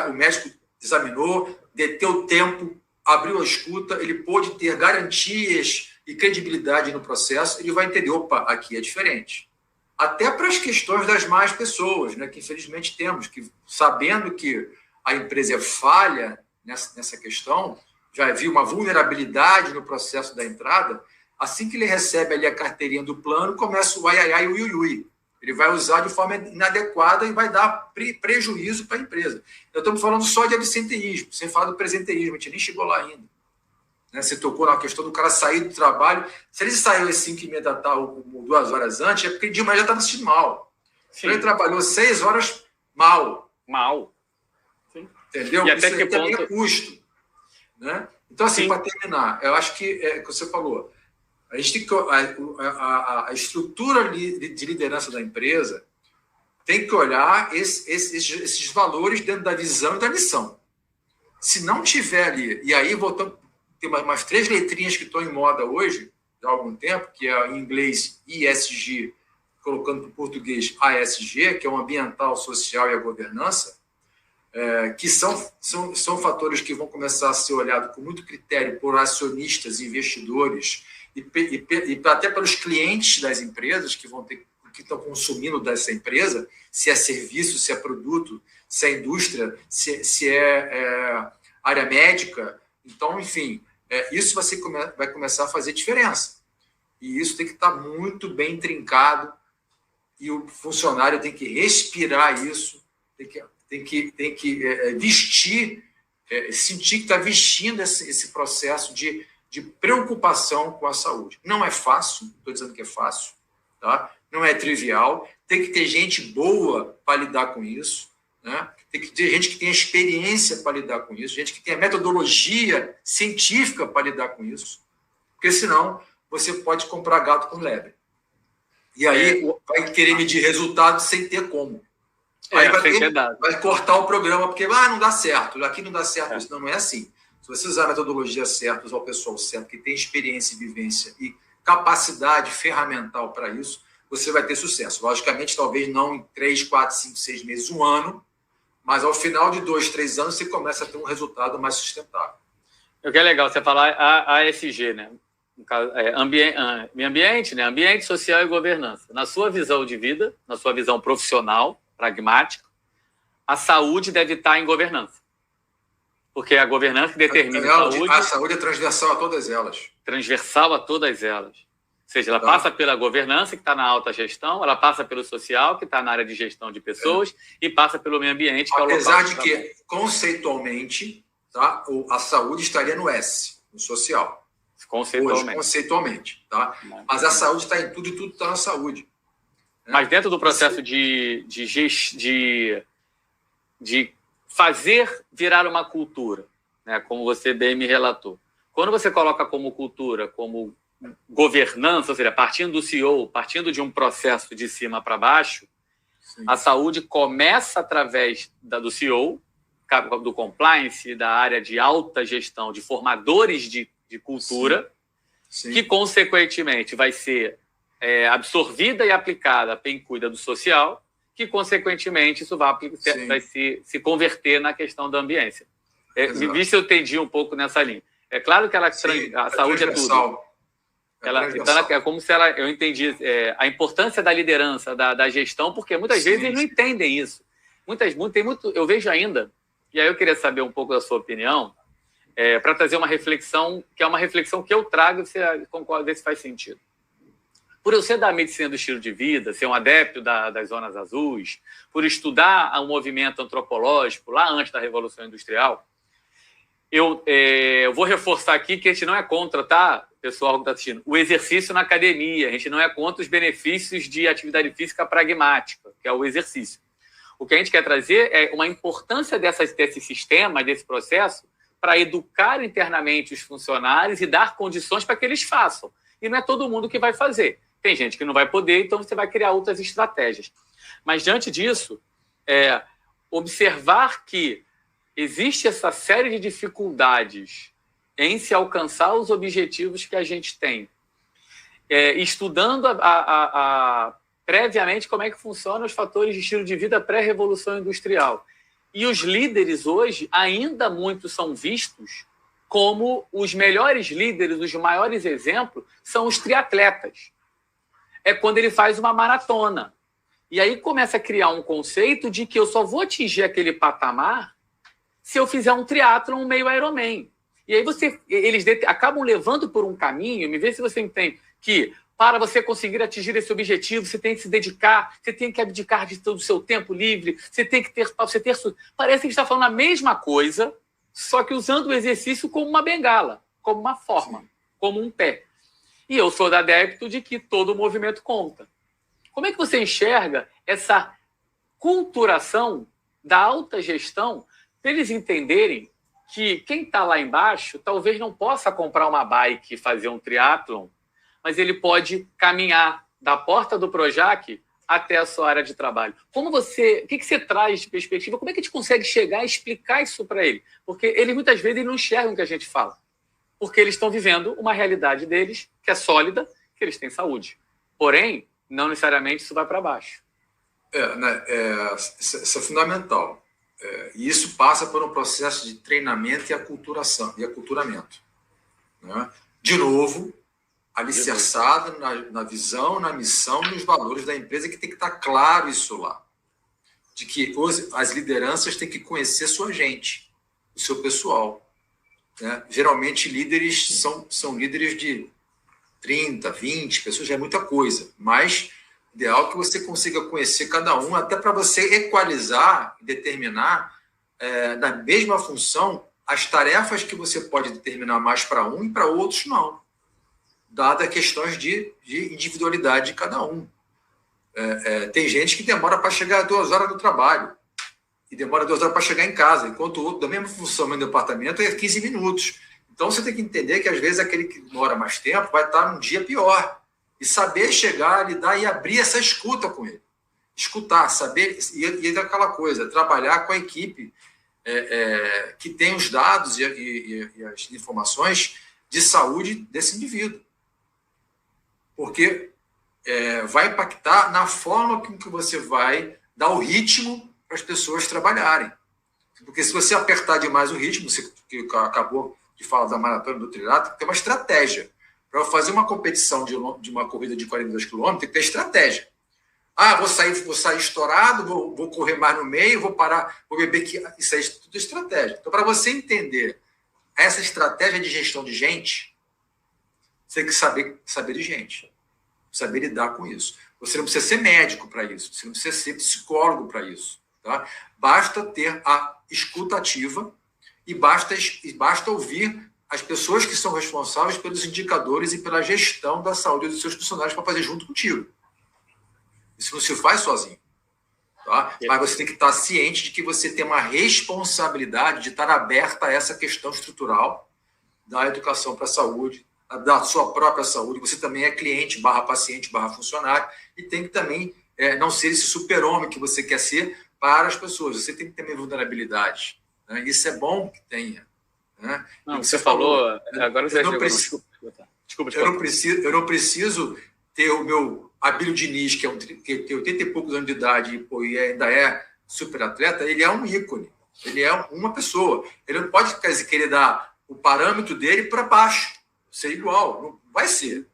O médico examinou, deteu o tempo, abriu a escuta, ele pôde ter garantias e credibilidade no processo, ele vai entender, opa, aqui é diferente. Até para as questões das más pessoas, né, que infelizmente temos, que sabendo que a empresa é falha nessa questão, já viu uma vulnerabilidade no processo da entrada, assim que ele recebe ali a carteirinha do plano, começa o ai, o iui. Ele vai usar de forma inadequada e vai dar prejuízo para a empresa. Então, estamos falando só de absenteísmo, sem falar do presenteísmo, a gente nem chegou lá ainda. Né? Você tocou na questão do cara sair do trabalho. Se ele saiu às 5h30 da tarde ou 2 horas antes, é porque de manhã já estava assistindo mal. Então, ele trabalhou 6 horas mal. Sim. Entendeu? E até isso que também ponto... é custo. Né? Então, assim, para terminar, eu acho que você falou, a gente tem que a estrutura de liderança da empresa tem que olhar esses valores dentro da visão e da missão. Se não tiver ali, e aí voltando, tem umas 3 letrinhas que estão em moda hoje, já há algum tempo, que é em inglês ESG, colocando para o português ASG, que é o ambiental, social e a governança, que são fatores que vão começar a ser olhados com muito critério por acionistas, investidores e até pelos clientes das empresas que estão consumindo dessa empresa, se é serviço, se é produto, se é indústria, se é área médica. Então, enfim, isso vai começar a fazer diferença. E isso tem que estar muito bem trincado e o funcionário tem que respirar isso, tem que vestir, sentir que está vestindo esse processo de preocupação com a saúde. Não é fácil, não estou dizendo que é fácil, tá? Não é trivial, tem que ter gente boa para lidar com isso, né? Tem que ter gente que tenha experiência para lidar com isso, gente que tenha metodologia científica para lidar com isso, porque senão você pode comprar gato com lebre. E aí vai querer medir resultado sem ter como. Aí vai cortar o programa, porque não dá certo, aqui não dá certo isso. Não é assim. Se você usar a metodologia certa, usar o pessoal certo, que tem experiência e vivência e capacidade ferramental para isso, você vai ter sucesso. Logicamente, talvez não em 3, 4, 5, 6 meses, um ano, mas ao final de 2, 3 anos, você começa a ter um resultado mais sustentável. O que é legal você falar ASG, né? No caso, ambiente, né? Ambiente, social e governança. Na sua visão de vida, na sua visão profissional, pragmática, a saúde deve estar em governança. Porque é a governança que determina a saúde. A saúde é transversal a todas elas. Transversal a todas elas. Ou seja, ela passa pela governança, que está na alta gestão, ela passa pelo social, que está na área de gestão de pessoas, e passa pelo meio ambiente, que é o local. Apesar de que, conceitualmente, tá, a saúde estaria no S, no social. Conceitualmente. Tá? Mas a saúde está em tudo e tudo está na saúde. Né? Mas dentro do processo de fazer virar uma cultura, né, como você bem me relatou. Quando você coloca como cultura, como governança, ou seja, partindo do CEO, partindo de um processo de cima para baixo, sim, a saúde começa através do CEO, do compliance, da área de alta gestão, de formadores de cultura, sim, que, consequentemente, vai ser absorvida e aplicada para quem cuida do social, que, consequentemente, isso vai se converter na questão da ambiência. Me vi se eu entendi um pouco nessa linha. É claro que a saúde é tudo. É como se eu entendi a importância da liderança, da gestão, porque muitas vezes eles não entendem isso. Eu vejo ainda, e aí eu queria saber um pouco da sua opinião, para trazer uma reflexão, que é uma reflexão que eu trago, se concorda, ver se faz sentido. Por eu ser da medicina do estilo de vida, ser um adepto das zonas azuis, por estudar o movimento antropológico lá antes da Revolução Industrial, eu vou reforçar aqui que a gente não é contra, tá, pessoal que está assistindo, o exercício na academia. A gente não é contra os benefícios de atividade física pragmática, que é o exercício. O que a gente quer trazer é uma importância desse sistema, desse processo, para educar internamente os funcionários e dar condições para que eles façam. E não é todo mundo que vai fazer. Tem gente que não vai poder, então você vai criar outras estratégias. Mas, diante disso, observar que existe essa série de dificuldades em se alcançar os objetivos que a gente tem, estudando previamente como é que funcionam os fatores de estilo de vida pré-revolução industrial. E os líderes hoje, ainda muitos são vistos como os melhores líderes, os maiores exemplos, são os triatletas. É quando ele faz uma maratona. E aí começa a criar um conceito de que eu só vou atingir aquele patamar se eu fizer um triatlon meio Ironman. E aí eles acabam levando por um caminho, me vê se você entende, que para você conseguir atingir esse objetivo, você tem que se dedicar, você tem que abdicar de todo o seu tempo livre, você tem que ter... Parece que está falando a mesma coisa, só que usando o exercício como uma bengala, como uma forma, como um pé. E eu sou adepto de que todo movimento conta. Como é que você enxerga essa culturação da alta gestão para eles entenderem que quem está lá embaixo talvez não possa comprar uma bike e fazer um triatlon, mas ele pode caminhar da porta do Projac até a sua área de trabalho. O que você traz de perspectiva? Como é que a gente consegue chegar e explicar isso para ele? Porque eles muitas vezes não enxergam o que a gente fala. Porque eles estão vivendo uma realidade deles que é sólida, que eles têm saúde. Porém, não necessariamente isso vai para baixo. Isso é fundamental. E isso passa por um processo de treinamento e aculturamento. Né? De novo, alicerçado na visão, na missão, nos valores da empresa, que tem que estar claro isso lá. De que as lideranças têm que conhecer sua gente, o seu pessoal. Né? Geralmente, líderes são líderes de 30, 20 pessoas, já é muita coisa. Mas ideal que você consiga conhecer cada um, até para você equalizar e determinar, da mesma função, as tarefas que você pode determinar mais para um e para outros não, dadas questões de individualidade de cada um. Tem gente que demora para chegar a 2 horas do trabalho e demora 2 horas para chegar em casa, enquanto o outro, da mesma função no departamento, é 15 minutos. Então, você tem que entender que, às vezes, aquele que demora mais tempo vai estar num dia pior. E saber chegar, lidar e abrir essa escuta com ele. Escutar, saber, e aquela coisa, trabalhar com a equipe que tem os dados e as informações de saúde desse indivíduo. Porque vai impactar na forma com que você vai dar o ritmo para as pessoas trabalharem. Porque se você apertar demais o ritmo, você que acabou de falar da maratona do triatlo, tem uma estratégia. Para fazer uma competição de uma corrida de 42 quilômetros, tem que ter estratégia. Vou sair estourado, vou correr mais no meio, vou parar, vou beber. Isso aí é tudo estratégia. Então, para você entender essa estratégia de gestão de gente, você tem que saber de gente, saber lidar com isso. Você não precisa ser médico para isso, você não precisa ser psicólogo para isso. Tá? Basta ter a escuta ativa e basta ouvir as pessoas que são responsáveis pelos indicadores e pela gestão da saúde dos seus funcionários para fazer junto contigo. Isso não se faz sozinho. Tá? Mas você tem que estar ciente de que você tem uma responsabilidade de estar aberta a essa questão estrutural da educação para a saúde, da sua própria saúde. Você também é cliente, /paciente, /funcionário, e tem que também não ser esse super-homem que você quer ser para as pessoas. Você tem que ter vulnerabilidade. Né? Isso é bom que tenha. Né? Não, você falou... Agora você desculpa. Eu não preciso ter o meu Abílio Diniz, que tem 80 e poucos anos de idade e ainda é super atleta. Ele é um ícone. Ele é uma pessoa. Ele não pode querer dar o parâmetro dele para baixo. Ser igual. Não vai ser.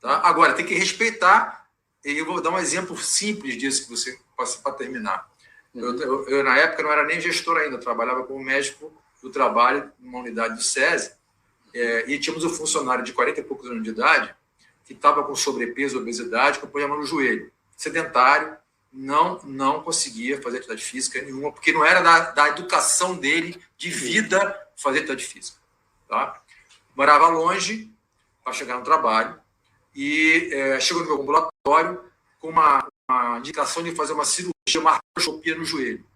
Tá? Agora, tem que respeitar. E eu vou dar um exemplo simples disso que você passa para terminar. Eu, na época, não era nem gestor ainda. Eu trabalhava como médico do trabalho numa unidade do SESI, e tínhamos um funcionário de 40 e poucos anos de idade que estava com sobrepeso, obesidade, com problema no joelho. Sedentário, não conseguia fazer atividade física nenhuma, porque não era da educação dele de vida fazer atividade física. Tá? Morava longe para chegar no trabalho e chegou no meu ambulatório com uma indicação de fazer uma cirurgia, uma artroscopia no joelho.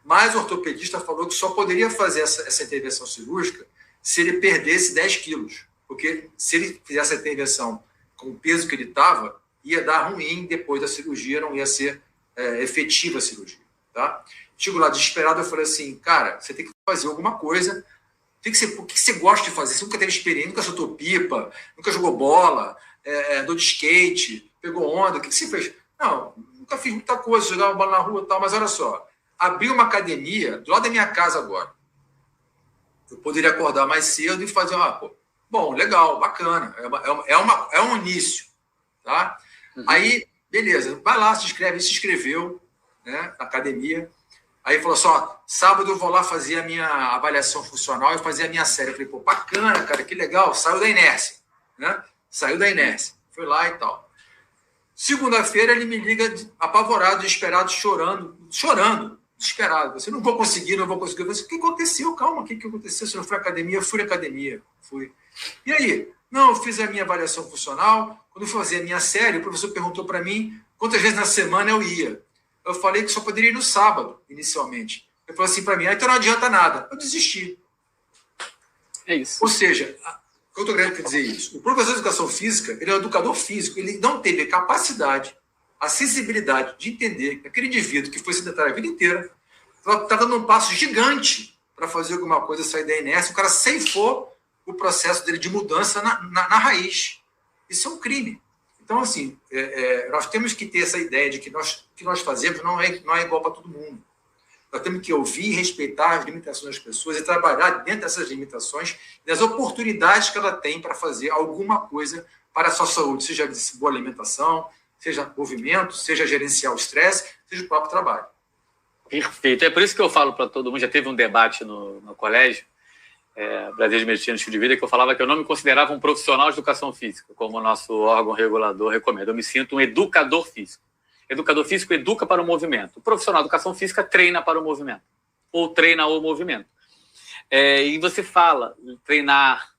Mas o ortopedista falou que só poderia fazer essa intervenção cirúrgica se ele perdesse 10 quilos. Porque se ele fizesse a intervenção com o peso que ele estava, ia dar ruim depois da cirurgia, não ia ser efetiva a cirurgia. Tá? Chego lá desesperado, eu falei assim, cara, você tem que fazer alguma coisa. O que você gosta de fazer? Você nunca teve experiência, nunca soltou pipa, nunca jogou bola, andou de skate, pegou onda. O que você fez? Não, nunca fiz muita coisa, jogava bola na rua e tal, mas olha só, abri uma academia do lado da minha casa agora. Eu poderia acordar mais cedo e fazer bom, legal, bacana, é um início. Tá? Uhum. Aí, beleza, vai lá, se inscreveu, né, na academia. Aí falou só, sábado eu vou lá fazer a minha avaliação funcional e fazer a minha série. Eu falei, pô, bacana, cara, que legal, saiu da inércia. Né? Saiu da inércia, foi lá e tal. Segunda-feira ele me liga apavorado, desesperado, chorando, desesperado. Você não vou conseguir. Eu falei, o que aconteceu? Calma, o que aconteceu? Você não foi à academia? Eu fui à academia. Fui. E aí? Não, eu fiz a minha avaliação funcional. Quando eu fui fazer a minha série, o professor perguntou para mim quantas vezes na semana eu ia. Eu falei que só poderia ir no sábado, inicialmente. Ele falou assim para mim, então não adianta nada. Eu desisti. É isso. Ou seja, o que eu estou querendo dizer isso? O professor de educação física, ele é um educador físico, ele não teve a capacidade, a sensibilidade de entender que aquele indivíduo que foi sedentário a vida inteira está dando um passo gigante para fazer alguma coisa sair da inércia. O cara ceifou o processo dele de mudança na raiz. Isso é um crime. Então, assim, nós temos que ter essa ideia de que que nós fazemos não é igual para todo mundo. Nós temos que ouvir e respeitar as limitações das pessoas e trabalhar dentro dessas limitações e das oportunidades que ela tem para fazer alguma coisa para a sua saúde, seja de boa alimentação, seja movimento, seja gerenciar o estresse, seja o próprio trabalho. Perfeito. É por isso que eu falo para todo mundo, já teve um debate no colégio, Brasil de Medicina e Estilo de Vida, que eu falava que eu não me considerava um profissional de educação física, como o nosso órgão regulador recomenda. Eu me sinto um educador físico. Educador físico educa para o movimento. O profissional de educação física treina para o movimento. Ou treina o movimento. E você fala, treinar.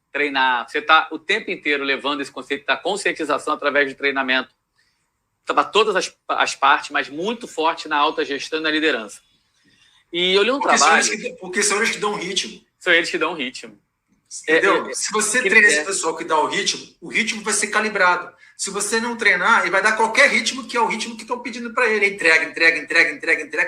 Você está o tempo inteiro levando esse conceito da conscientização através de treinamento para todas as partes, mas muito forte na alta gestão e na liderança. E eu li um trabalho... Porque são eles que dão ritmo. São eles que dão ritmo. Entendeu? Se você treina esse pessoal que dá o ritmo vai ser calibrado. Se você não treinar, ele vai dar qualquer ritmo, que é o ritmo que estão pedindo para ele. Entrega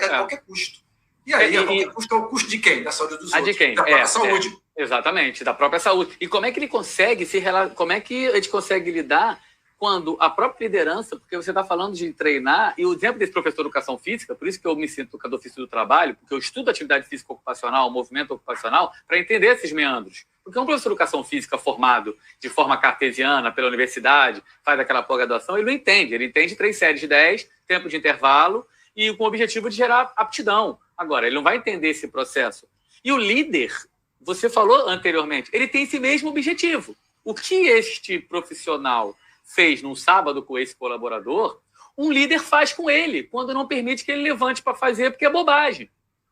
a qualquer custo. E aí, a qualquer custo é o custo de quem? Da saúde dos outros. De quem? Da própria saúde. Exatamente, da própria saúde. E como é que ele consegue como é que a gente consegue lidar quando a própria liderança, porque você está falando de treinar, e o exemplo desse professor de educação física, por isso que eu me sinto educador físico do trabalho, porque eu estudo atividade física ocupacional, movimento ocupacional, para entender esses meandros. Porque um professor de educação física formado de forma cartesiana pela universidade, faz aquela pós-graduação, ele não entende. Ele entende 3 séries de 10, tempo de intervalo, e com o objetivo de gerar aptidão. Agora, ele não vai entender esse processo. E o líder, você falou anteriormente, ele tem esse mesmo objetivo. O que este profissional fez num sábado com esse colaborador, um líder faz com ele, quando não permite que ele levante para fazer, porque é bobagem.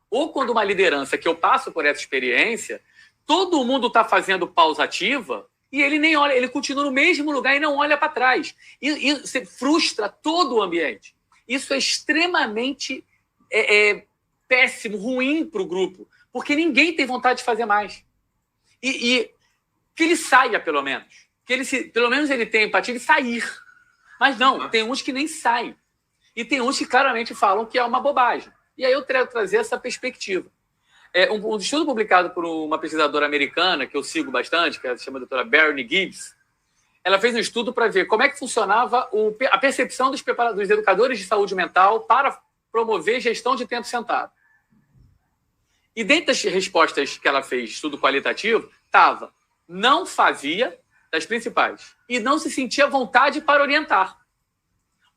Ou quando uma liderança, que eu passo por essa experiência, todo mundo está fazendo pausa ativa e ele nem olha, ele continua no mesmo lugar e não olha para trás. E você frustra todo o ambiente. Isso é extremamente péssimo, ruim para o grupo, porque ninguém tem vontade de fazer mais. E que ele saia, pelo menos. Pelo menos ele tem empatia de sair. Mas não, tem uns que nem saem. E tem uns que claramente falam que é uma bobagem. E aí eu quero trazer essa perspectiva. Um estudo publicado por uma pesquisadora americana, que eu sigo bastante, que se chama a doutora Bernie Gibbs, ela fez um estudo para ver como é que funcionava a percepção dos educadores de saúde mental para promover gestão de tempo sentado. E dentre as respostas que ela fez, estudo qualitativo, estava não fazia, das principais, e não se sentia vontade para orientar.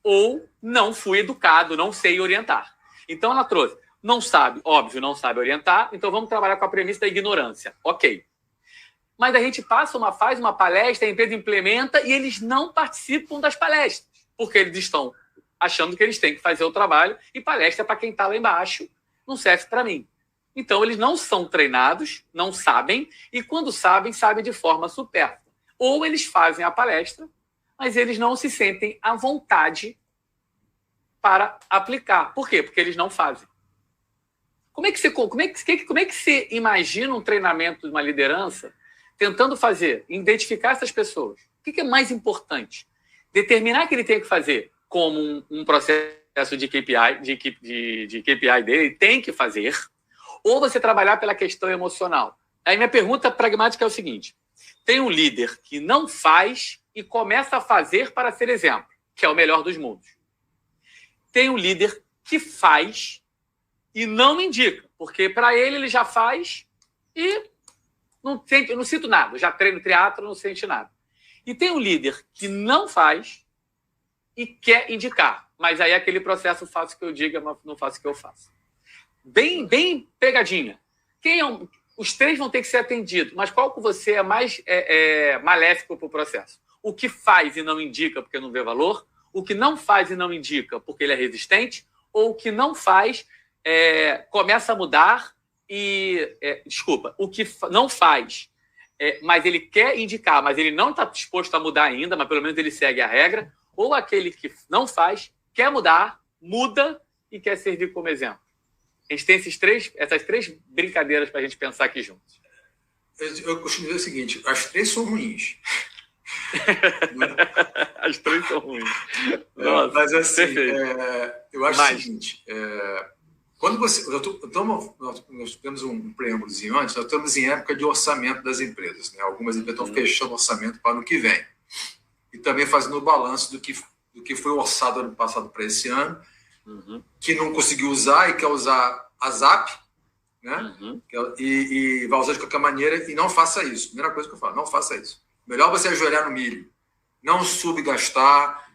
Ou não fui educado, não sei orientar. Então ela trouxe, não sabe, óbvio, não sabe orientar, então vamos trabalhar com a premissa da ignorância. Ok. Mas a gente faz uma palestra, a empresa implementa e eles não participam das palestras, porque eles estão achando que eles têm que fazer o trabalho e palestra para quem está lá embaixo não serve para mim. Então eles não são treinados, não sabem, e quando sabem, sabem de forma supérflua. Ou eles fazem a palestra, mas eles não se sentem à vontade para aplicar. Por quê? Porque eles não fazem. Como é que você imagina um treinamento de uma liderança tentando fazer, identificar essas pessoas? O que é mais importante? Determinar que ele tem que fazer como um processo de KPI, de KPI dele, ele tem que fazer, ou você trabalhar pela questão emocional? Aí minha pergunta pragmática é o seguinte: tem um líder que não faz e começa a fazer para ser exemplo, que é o melhor dos mundos. Tem um líder que faz e não indica, porque para ele já faz e não sinto nada. Já treino triatlo, não sente nada. E tem um líder que não faz e quer indicar, mas aí é aquele processo, faço o que eu diga, mas não faço o que eu faço. Bem pegadinha. Os 3 vão ter que ser atendidos, mas qual que você é mais maléfico para o processo? O que faz e não indica porque não vê valor, o que não faz e não indica porque ele é resistente, ou o que não faz começa a mudar e... o que não faz, mas ele quer indicar, mas ele não está disposto a mudar ainda, mas pelo menos ele segue a regra, ou aquele que não faz, quer mudar, muda e quer servir como exemplo. A gente tem essas 3 brincadeiras para a gente pensar aqui juntos. Eu costumo dizer o seguinte: as 3 são ruins. As 3 são ruins. Nossa, mas assim, eu acho o seguinte: quando nós temos um preâmbulozinho antes, nós estamos em época de orçamento das empresas. Né? Algumas empresas estão fechando o orçamento para o ano que vem. E também fazendo o balanço do que foi orçado ano passado para esse ano. Que não conseguiu usar e quer usar a ZAP, né? E vai usar de qualquer maneira, e não faça isso. Primeira coisa que eu falo, não faça isso. Melhor você ajoelhar no milho. Não subgastar,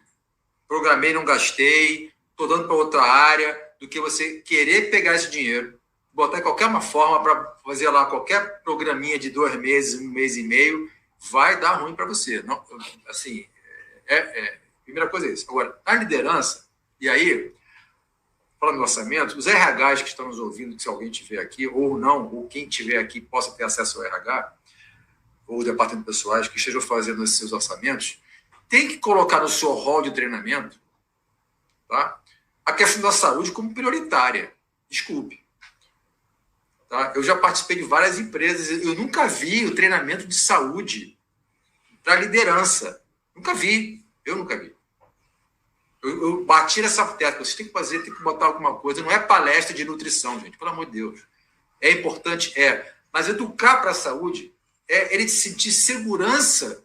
programei, não gastei, estou dando para outra área, do que você querer pegar esse dinheiro, botar de qualquer uma forma para fazer lá qualquer programinha de 2 meses, 1 mês e meio, vai dar ruim para você. Não, assim, primeira coisa é isso. Agora, na liderança, e aí, falando do orçamento, os RHs que estão nos ouvindo, se alguém estiver aqui, ou não, ou quem estiver aqui possa ter acesso ao RH, ou o departamento de pessoais que estejam fazendo esses seus orçamentos, tem que colocar no seu rol de treinamento, tá, a questão da saúde como prioritária. Desculpe. Tá? Eu já participei de várias empresas, eu nunca vi o treinamento de saúde para liderança. Nunca vi. Eu nunca vi. Eu bati nessa tecla. Vocês têm que fazer, tem que botar alguma coisa. Não é palestra de nutrição, gente, pelo amor de Deus. É importante, mas educar para a saúde é ele sentir segurança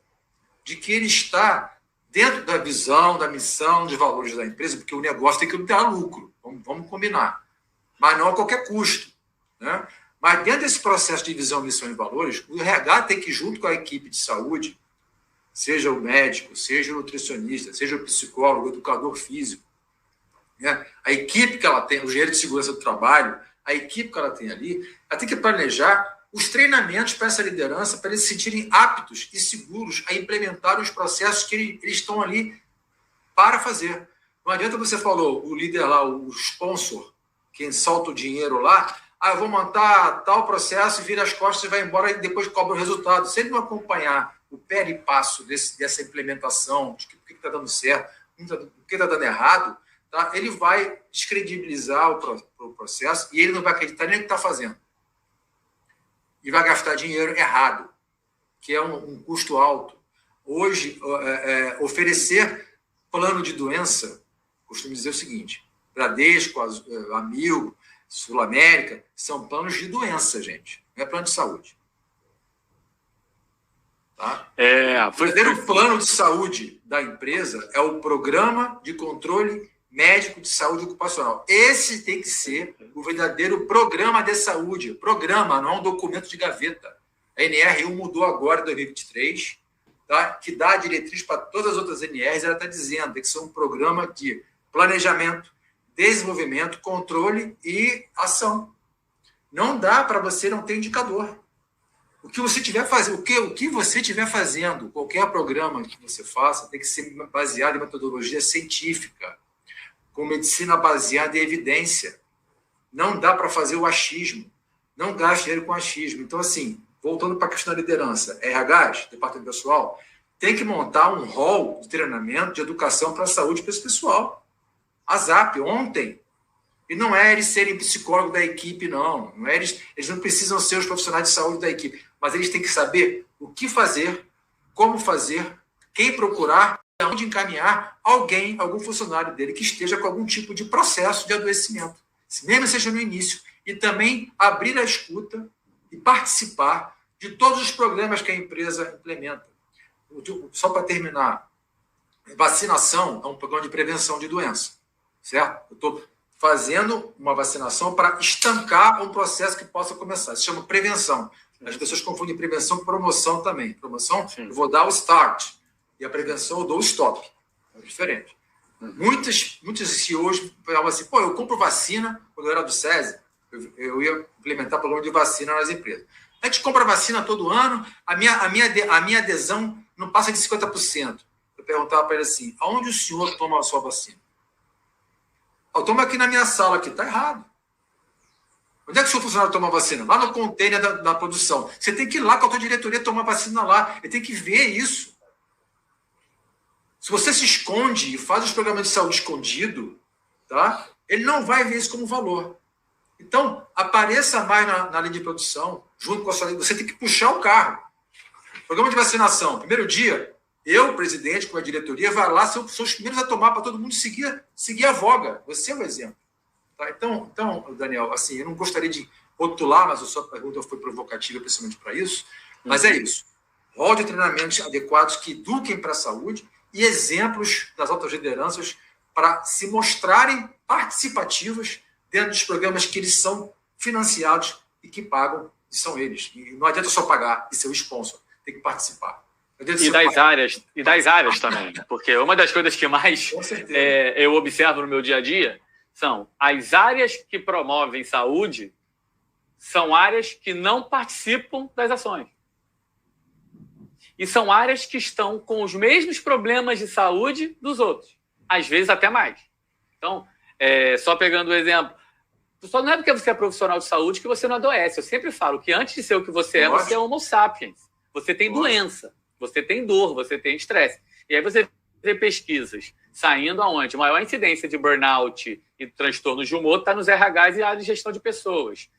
de que ele está dentro da visão, da missão, dos valores da empresa, porque o negócio tem que dar lucro. Vamos combinar. Mas não a qualquer custo. Né? Mas dentro desse processo de visão, missão e valores, o RH tem que, junto com a equipe de saúde, seja o médico, seja o nutricionista, seja o psicólogo, o educador físico, né? A equipe que ela tem, o engenheiro de segurança do trabalho, a equipe que ela tem ali, ela tem que planejar os treinamentos para essa liderança, para eles se sentirem aptos e seguros a implementar os processos que eles estão ali para fazer. Não adianta você falou, o líder lá, o sponsor, quem solta o dinheiro lá, eu vou montar tal processo, vira as costas e vai embora e depois cobra o resultado. Se ele não acompanhar o pé e passo dessa implementação, de o que está dando certo, o que está dando errado, tá? Ele vai descredibilizar o processo e ele não vai acreditar nem no que está fazendo. E vai gastar dinheiro errado, que é um custo alto. Hoje, oferecer plano de doença, costumo dizer o seguinte, Bradesco, Amigo, Sul América, são planos de doença, gente. Não é plano de saúde. Tá? O verdadeiro plano de saúde da empresa é o Programa de Controle Médico de Saúde Ocupacional. Esse tem que ser o verdadeiro programa de saúde. Programa, não é um documento de gaveta. A NR1 mudou agora em 2023, tá? Que dá a diretriz para todas as outras NRs. Ela está dizendo que são um programa de planejamento, desenvolvimento, controle e ação. Não dá para você não ter indicador. O que você tiver fazendo, o que você estiver fazendo, qualquer programa que você faça, tem que ser baseado em metodologia científica, com medicina baseada em evidência. Não dá para fazer o achismo. Não gaste dinheiro com achismo. Então, assim, voltando para a questão da liderança, RHs, departamento pessoal, tem que montar um rol de treinamento de educação para a saúde para esse pessoal. A ZAP, ontem, e não é eles serem psicólogo da equipe, não. Não é eles não precisam ser os profissionais de saúde da equipe, mas eles têm que saber o que fazer, como fazer, quem procurar, onde encaminhar algum funcionário dele que esteja com algum tipo de processo de adoecimento, mesmo seja no início, e também abrir a escuta e participar de todos os programas que a empresa implementa. Só para terminar, vacinação é um programa de prevenção de doença, certo? Eu estou fazendo uma vacinação para estancar um processo que possa começar. Isso se chama prevenção. As pessoas confundem prevenção com promoção também. Promoção, sim, eu vou dar o start. E a prevenção, eu dou o stop. É diferente. Muitos CEOs falavam assim, eu compro vacina, quando eu era do SESI, eu ia implementar programa de vacina nas empresas. A gente compra vacina todo ano, a minha adesão não passa de 50%. Eu perguntava para ele assim, aonde o senhor toma a sua vacina? Eu tomo aqui na minha sala, aqui, está errado. Onde é que o seu funcionário toma vacina? Lá no container da produção. Você tem que ir lá com a tua diretoria tomar vacina lá. Ele tem que ver isso. Se você se esconde e faz os programas de saúde escondido, tá? Ele não vai ver isso como valor. Então, apareça mais na linha de produção, junto com a sua linha. Você tem que puxar o carro. Programa de vacinação. Primeiro dia, eu, presidente, com a diretoria, vai lá, são os primeiros a tomar para todo mundo seguir a voga. Você é o exemplo. Tá? Então, Daniel, assim, eu não gostaria de rotular, mas a sua pergunta foi provocativa precisamente para isso. Mas é isso. Rol de treinamentos adequados que eduquem para a saúde e exemplos das altas lideranças para se mostrarem participativas dentro dos programas que eles são financiados e que pagam, e são eles. E não adianta só pagar e ser o sponsor, tem que participar. E das áreas também, porque uma das coisas que mais eu observo no meu dia a dia são as áreas que promovem saúde são áreas que não participam das ações. E são áreas que estão com os mesmos problemas de saúde dos outros, às vezes até mais. Então, só pegando o exemplo, só não é porque você é profissional de saúde que você não adoece. Eu sempre falo que antes de ser o que você é, você é homo sapiens. Você tem doença, você tem dor, você tem estresse. E aí você vê pesquisas saindo aonde? A maior incidência de burnout e transtornos de humor está nos RHs e áreas de gestão de pessoas.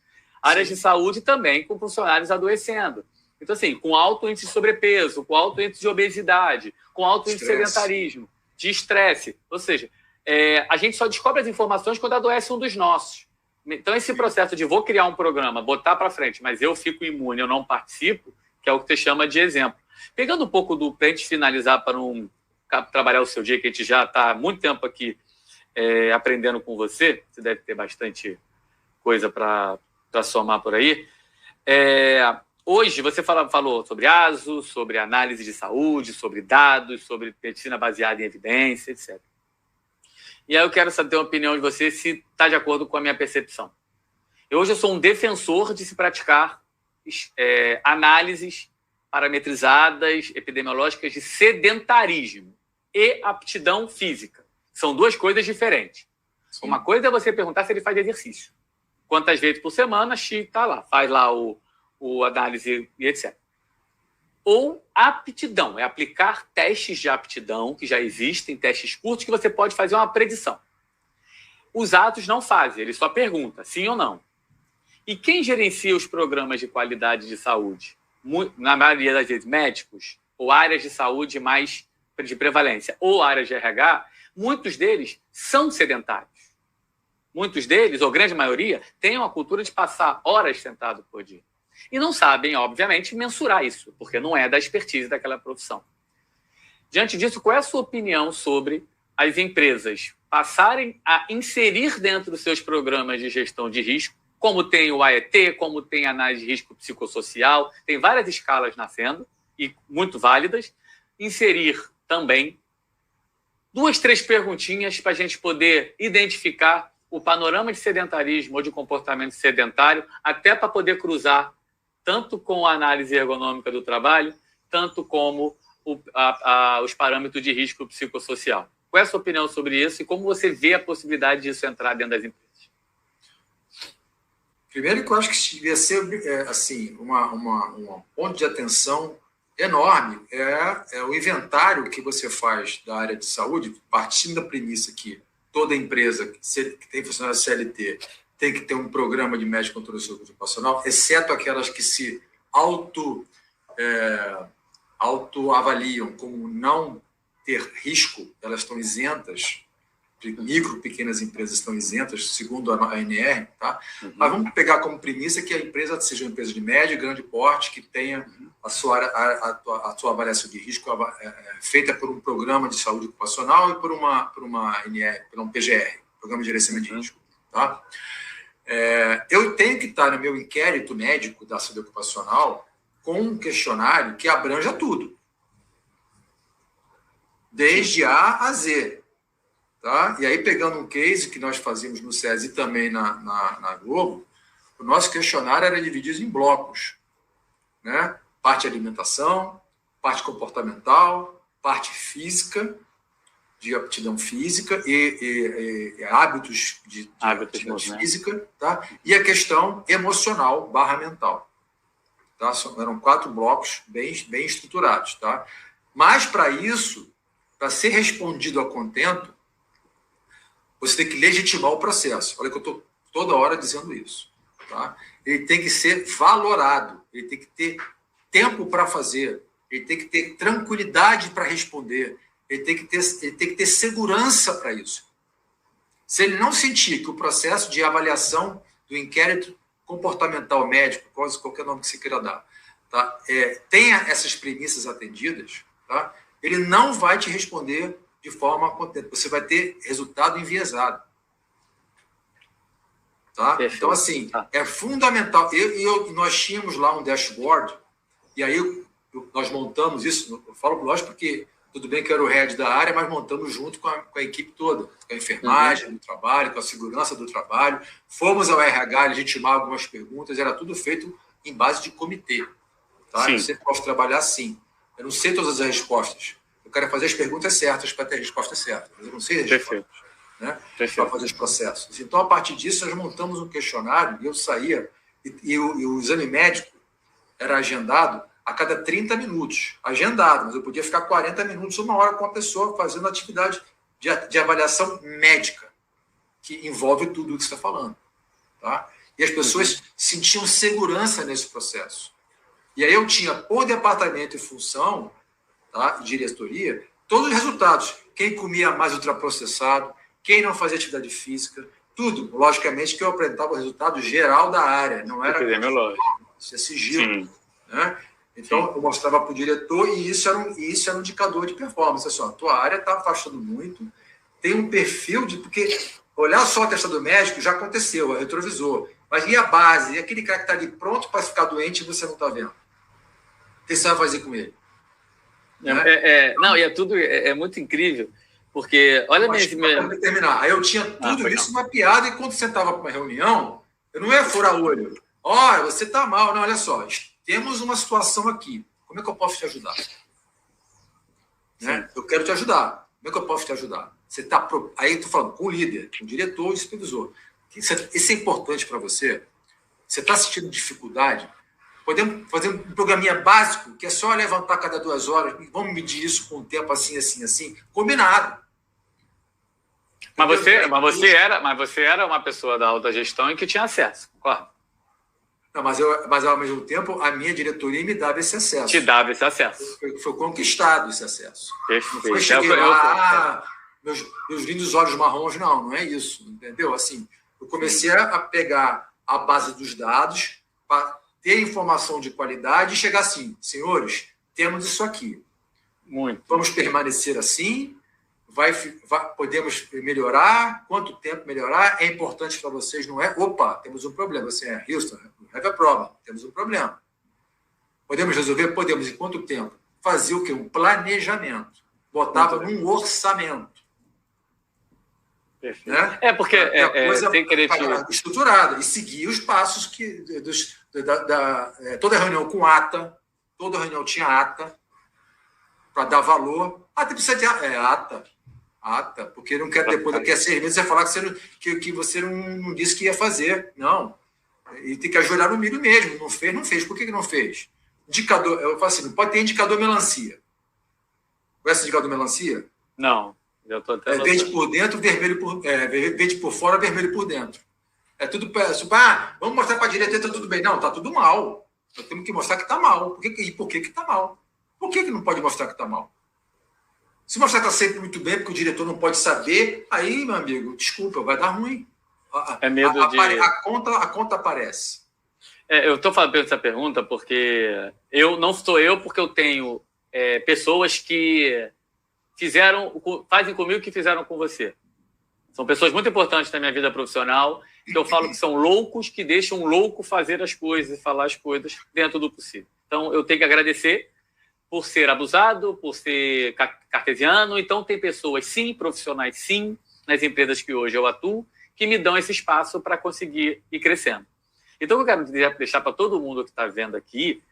Áreas de saúde também, com funcionários adoecendo. Então, assim, com alto índice de sobrepeso, com alto índice de obesidade, com alto índice de sedentarismo, de estresse. Ou seja, a gente só descobre as informações quando adoece um dos nossos. Então, esse processo de vou criar um programa, botar para frente, mas eu fico imune, eu não participo, que é o que você chama de exemplo. Pegando um pouco para a gente finalizar, para não trabalhar o seu dia, que a gente já está há muito tempo aqui aprendendo com você, você deve ter bastante coisa para somar por aí. Hoje você falou sobre ASO, sobre análise de saúde, sobre dados, sobre medicina baseada em evidência, etc. E aí eu quero saber a opinião de você, se está de acordo com a minha percepção. Hoje eu sou um defensor de se praticar análises parametrizadas, epidemiológicas de sedentarismo e aptidão física. São duas coisas diferentes. Sim. Uma coisa é você perguntar se ele faz exercício. Quantas vezes por semana, está lá, faz lá o análise e etc. Ou aptidão, é aplicar testes de aptidão, que já existem, testes curtos, que você pode fazer uma predição. Os atos não fazem, ele só pergunta, sim ou não. E quem gerencia os programas de qualidade de saúde? Na maioria das vezes, médicos, ou áreas de saúde mais de prevalência, ou áreas de RH, muitos deles são sedentários. Muitos deles, ou grande maioria, têm uma cultura de passar horas sentado por dia. E não sabem, obviamente, mensurar isso, porque não é da expertise daquela profissão. Diante disso, qual é a sua opinião sobre as empresas passarem a inserir dentro dos seus programas de gestão de risco, como tem o AET, como tem a análise de risco psicossocial, tem várias escalas nascendo, e muito válidas, inserir também 2, 3 perguntinhas para a gente poder identificar o panorama de sedentarismo ou de comportamento sedentário, até para poder cruzar tanto com a análise ergonômica do trabalho, tanto como os parâmetros de risco psicossocial. Qual é a sua opinião sobre isso e como você vê a possibilidade disso entrar dentro das empresas? Primeiro que eu acho que devia ser um ponto de atenção enorme é o inventário que você faz da área de saúde, partindo da premissa que toda empresa que tem funcionário CLT tem que ter um programa de médico controle de saúde ocupacional, exceto aquelas que se autoavaliam como não ter risco, elas estão isentas, pequenas empresas estão isentas, segundo a ANR, tá? Uhum. Mas vamos pegar como premissa que a empresa seja uma empresa de médio e grande porte, que tenha a sua avaliação de risco feita por um programa de saúde ocupacional e por uma ANR, por um PGR, Programa de Gerenciamento de Risco. Tá? Eu tenho que estar no meu inquérito médico da saúde ocupacional com um questionário que abranja tudo, desde A a Z. Tá? E aí, pegando um case que nós fazíamos no SESI e também na Globo, o nosso questionário era dividido em blocos, né? Parte alimentação, parte comportamental, parte física, de aptidão física e hábitos de física, tá? E a questão emocional / mental. Tá? Eram 4 blocos bem estruturados. Tá? Mas, para isso, para ser respondido a contento, você tem que legitimar o processo. Olha que eu estou toda hora dizendo isso. Tá? Ele tem que ser valorado, ele tem que ter tempo para fazer, ele tem que ter tranquilidade para responder, ele tem que ter segurança para isso. Se ele não sentir que o processo de avaliação do inquérito comportamental médico, qualquer nome que você queira dar, tá? Tenha essas premissas atendidas, tá? Ele não vai te responder de forma contente. Você vai ter resultado enviesado. Tá? Então, assim, é fundamental. Nós tínhamos lá um dashboard, e aí nós montamos isso, eu falo lógico porque Tudo bem que eu era o head da área, mas montamos junto com a equipe toda, com a enfermagem do trabalho, com a segurança do trabalho. Fomos ao RH legitimar algumas perguntas, era tudo feito em base de comitê. Tá? Eu sempre posso trabalhar assim. Eu não sei todas as respostas. Eu quero fazer as perguntas certas para ter a resposta certa. Mas eu não sei as respostas, né? Para fazer os processos. Então, a partir disso, nós montamos um questionário e eu saía, e o exame médico era agendado a cada 30 minutos. Agendado, mas eu podia ficar 40 minutos, 1 hora com a pessoa fazendo atividade de avaliação médica, que envolve tudo o que você está falando. Tá? E as pessoas sentiam segurança nesse processo. E aí eu tinha, por departamento e função, tá, diretoria, todos os resultados. Quem comia mais ultraprocessado, quem não fazia atividade física, tudo. Logicamente que eu apresentava o resultado geral da área, não era isso é sigilo. Né? Então, eu mostrava para o diretor e isso era um indicador de performance. Assim, ó, tua área está afastando muito, tem um perfil de... Porque olhar só o atestado médico já aconteceu, é retrovisor. Mas e a base? E aquele cara que está ali pronto para ficar doente e você não está vendo? O que você vai fazer com ele? Não, e é muito incrível, porque olha mesmo. Para terminar, aí eu tinha tudo isso mapeado e quando sentava para uma reunião, eu não ia furar o olho. Olha, você está mal. Não, olha só, temos uma situação aqui. Como é que eu posso te ajudar? Né? Eu quero te ajudar. Como é que eu posso te ajudar? Você tá aí eu estou falando com o líder, com o diretor e o supervisor. Isso é importante para você? Você está sentindo dificuldade? Podemos fazer um programinha básico, que é só levantar cada 2 horas, e vamos medir isso com um tempo assim, assim, assim. Combinado. Mas você era uma pessoa da alta gestão e que tinha acesso, concorda? Não, mas ao mesmo tempo, a minha diretoria me dava esse acesso. Te dava esse acesso. Foi conquistado esse acesso. Perfeito. Não foi cheguei lá, meus lindos olhos marrons, não é isso, entendeu? Assim, eu comecei a pegar a base dos dados para ter informação de qualidade e chegar assim, senhores, temos isso aqui. Muito. Vamos permanecer assim, podemos melhorar, quanto tempo melhorar, é importante para vocês, não é? Opa, temos um problema. Assim, Houston, have a problem, temos um problema. Podemos resolver? Podemos. Em quanto tempo? Fazer o quê? Um planejamento. Botava num orçamento. Perfeito. Né? Porque coisa sem querer estruturada e seguir os passos que toda reunião com ata, toda reunião tinha ata para dar valor. Precisa de ata, porque não quer depois daqui a 6 meses você falar que você não disse que ia fazer. Não. E tem que ajoelhar no milho mesmo. Não fez. Por que não fez? Indicador, eu falo assim, não pode ter indicador melancia. Conhece o indicador melancia? Não. Eu tô até verde por dentro, vermelho verde por fora, vermelho por dentro. É tudo vamos mostrar para a direita, está tudo bem. Não, está tudo mal. Nós temos que mostrar que está mal. Por que está mal? Por que não pode mostrar que está mal? Se mostrar que está sempre muito bem, porque o diretor não pode saber, aí, meu amigo, desculpa, vai dar ruim. A conta aparece. Eu estou fazendo essa pergunta porque porque eu tenho pessoas que fazem comigo o que fizeram com você. São pessoas muito importantes na minha vida profissional, que eu falo que são loucos, que deixam um louco fazer as coisas e falar as coisas dentro do possível. Então, eu tenho que agradecer por ser abusado, por ser cartesiano. Então, tem pessoas, sim, profissionais, sim, nas empresas que hoje eu atuo, que me dão esse espaço para conseguir ir crescendo. Então, o que eu quero deixar para todo mundo que está vendo aqui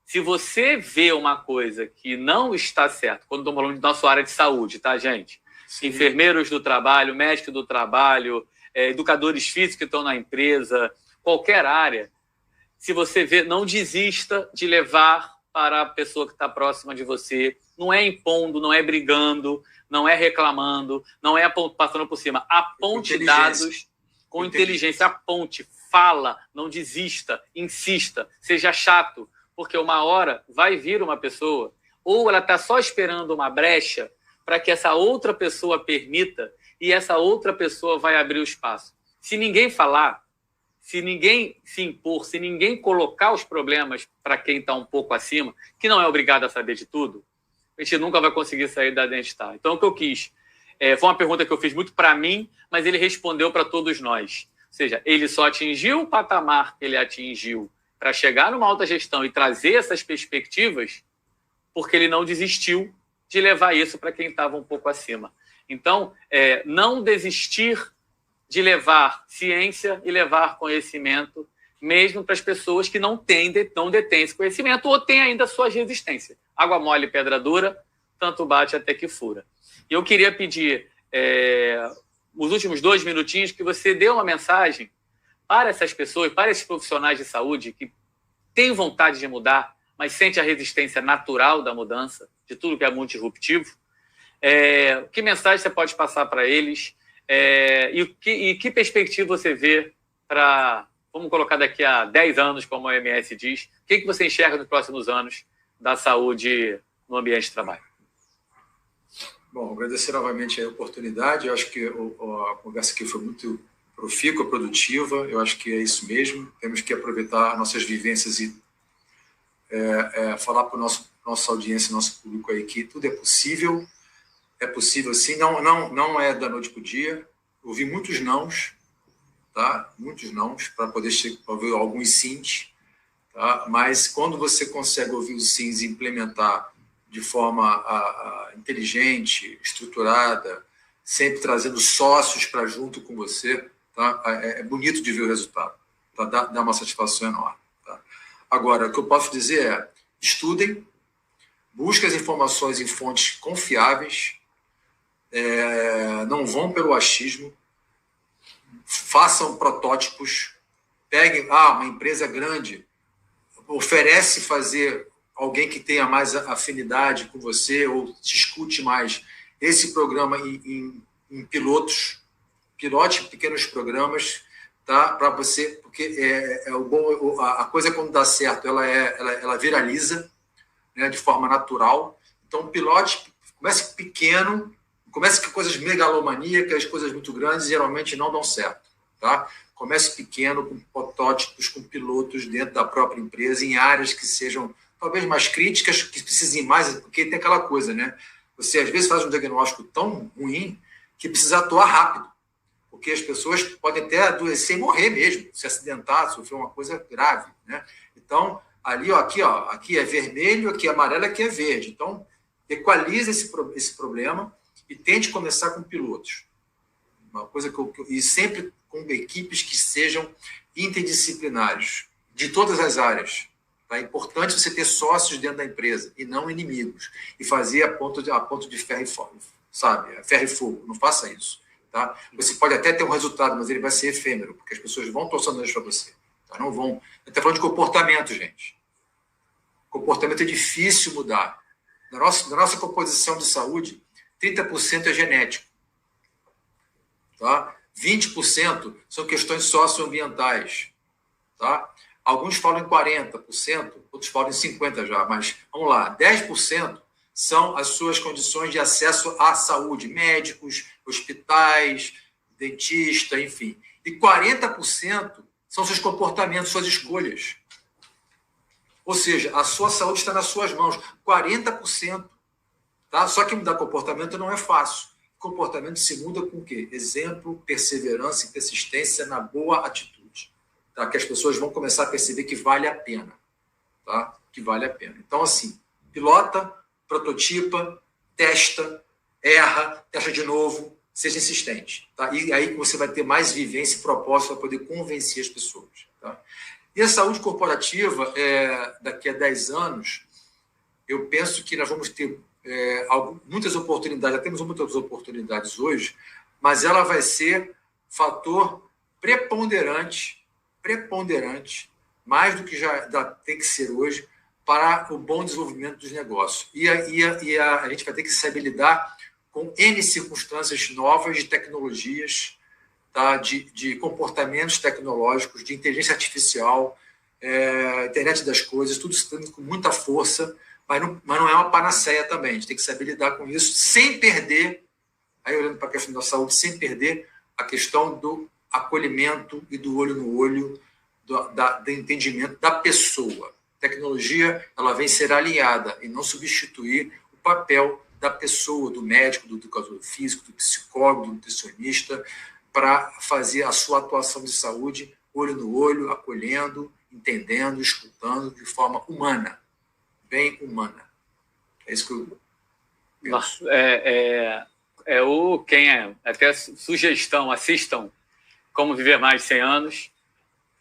se você vê uma coisa que não está certa, quando estamos falando de nossa área de saúde, tá, gente? Sim. Enfermeiros do trabalho, médicos do trabalho, educadores físicos que estão na empresa, qualquer área, se você vê, não desista de levar para a pessoa que está próxima de você. Não é impondo, não é brigando, não é reclamando, não é passando por cima. Aponte dados com inteligência, aponte, fala, não desista, insista, seja chato. Porque uma hora vai vir uma pessoa, ou ela está só esperando uma brecha para que essa outra pessoa permita e essa outra pessoa vai abrir o espaço. Se ninguém falar, se ninguém se impor, se ninguém colocar os problemas para quem está um pouco acima, que não é obrigado a saber de tudo, a gente nunca vai conseguir sair da onde está. Então, o que eu quis, foi uma pergunta que eu fiz muito para mim, mas ele respondeu para todos nós. Ou seja, ele só atingiu o patamar que ele atingiu para chegar numa alta gestão e trazer essas perspectivas, porque ele não desistiu de levar isso para quem estava um pouco acima. Então, não desistir de levar ciência e levar conhecimento, mesmo para as pessoas que não detêm esse conhecimento ou têm ainda suas resistências. Água mole, pedra dura, tanto bate até que fura. E eu queria pedir, os últimos 2 minutinhos, que você dê uma mensagem para essas pessoas, para esses profissionais de saúde que têm vontade de mudar, mas sente a resistência natural da mudança, de tudo que é muito disruptivo. Que mensagem você pode passar para eles? E que perspectiva você vê para, vamos colocar daqui a 10 anos, como a OMS diz, o que você enxerga nos próximos anos da saúde no ambiente de trabalho? Bom, agradecer novamente a oportunidade. Eu acho que a conversa aqui foi muito profícua, produtiva. Eu acho que é isso mesmo. Temos que aproveitar nossas vivências e falar para nossa audiência, nosso público aí, que tudo é possível. É possível sim, não é da noite para o dia. Ouvi muitos nãos, tá? Muitos nãos, para poder ouvir alguns sims, tá? Mas quando você consegue ouvir os sims e implementar de forma inteligente, estruturada, sempre trazendo sócios para junto com você, tá? É bonito de ver o resultado, tá? Dá uma satisfação enorme. Tá? Agora, o que eu posso dizer é: estudem, busquem as informações em fontes confiáveis, não vão pelo achismo, façam protótipos, peguem, uma empresa grande oferece fazer alguém que tenha mais afinidade com você ou te escute mais esse programa em pilotos, pilote pequenos programas, tá? Para você, porque a coisa quando dá certo, ela viraliza, né, de forma natural. Então, pilote, comece pequeno. Comece com coisas megalomaníacas, coisas muito grandes, geralmente não dão certo. Tá? Comece pequeno, com protótipos, com pilotos dentro da própria empresa, em áreas que sejam talvez mais críticas, que precisem mais, porque tem aquela coisa, né? Você às vezes faz um diagnóstico tão ruim que precisa atuar rápido, porque as pessoas podem até adoecer e morrer mesmo, se acidentar, sofrer uma coisa grave. Né? Então, ali, aqui é vermelho, aqui é amarelo, aqui é verde. Então, equalize esse problema e tente começar com pilotos. Uma coisa e sempre com equipes que sejam interdisciplinares, de todas as áreas. Tá? É importante você ter sócios dentro da empresa e não inimigos. E fazer a ponto de ferro e fogo, sabe? Ferro e fogo. Não faça isso. Tá? Você pode até ter um resultado, mas ele vai ser efêmero, porque as pessoas vão torcer o nariz para você. Tá? Não vão. Eu estou falando de comportamento, gente. Comportamento é difícil mudar. Na nossa composição de saúde, 30% é genético. Tá? 20% são questões socioambientais. Tá? Alguns falam em 40%, outros falam em 50% já, mas vamos lá, 10% são as suas condições de acesso à saúde, médicos, hospitais, dentista, enfim. E 40% são seus comportamentos, suas escolhas. Ou seja, a sua saúde está nas suas mãos, 40%. Tá? Só que mudar comportamento não é fácil. Comportamento se muda com o quê? Exemplo, perseverança e persistência na boa atitude. Tá? Que as pessoas vão começar a perceber que vale a pena. Tá? Que vale a pena. Então, assim, pilota, prototipa, testa, erra, testa de novo, seja insistente. Tá? E aí você vai ter mais vivência e propósito para poder convencer as pessoas. Tá? E a saúde corporativa, daqui a 10 anos, eu penso que nós vamos ter muitas oportunidades, já temos muitas oportunidades hoje, mas ela vai ser fator preponderante, mais do que já tem que ser hoje, para o bom desenvolvimento dos negócios. E a gente vai ter que saber lidar com N circunstâncias novas de tecnologias, tá? de comportamentos tecnológicos, de inteligência artificial, internet das coisas, tudo isso com muita força, mas não é uma panaceia também. A gente tem que saber lidar com isso sem perder, aí olhando para a questão da saúde, sem perder a questão do acolhimento e do olho no olho, do entendimento da pessoa. A tecnologia ela vem ser alinhada e não substituir o papel da pessoa, do médico, do educador físico, do psicólogo, do nutricionista, para fazer a sua atuação de saúde olho no olho, acolhendo, entendendo, escutando de forma humana. Bem humana. É isso que eu Até sugestão, assistam Como Viver Mais de 100 Anos,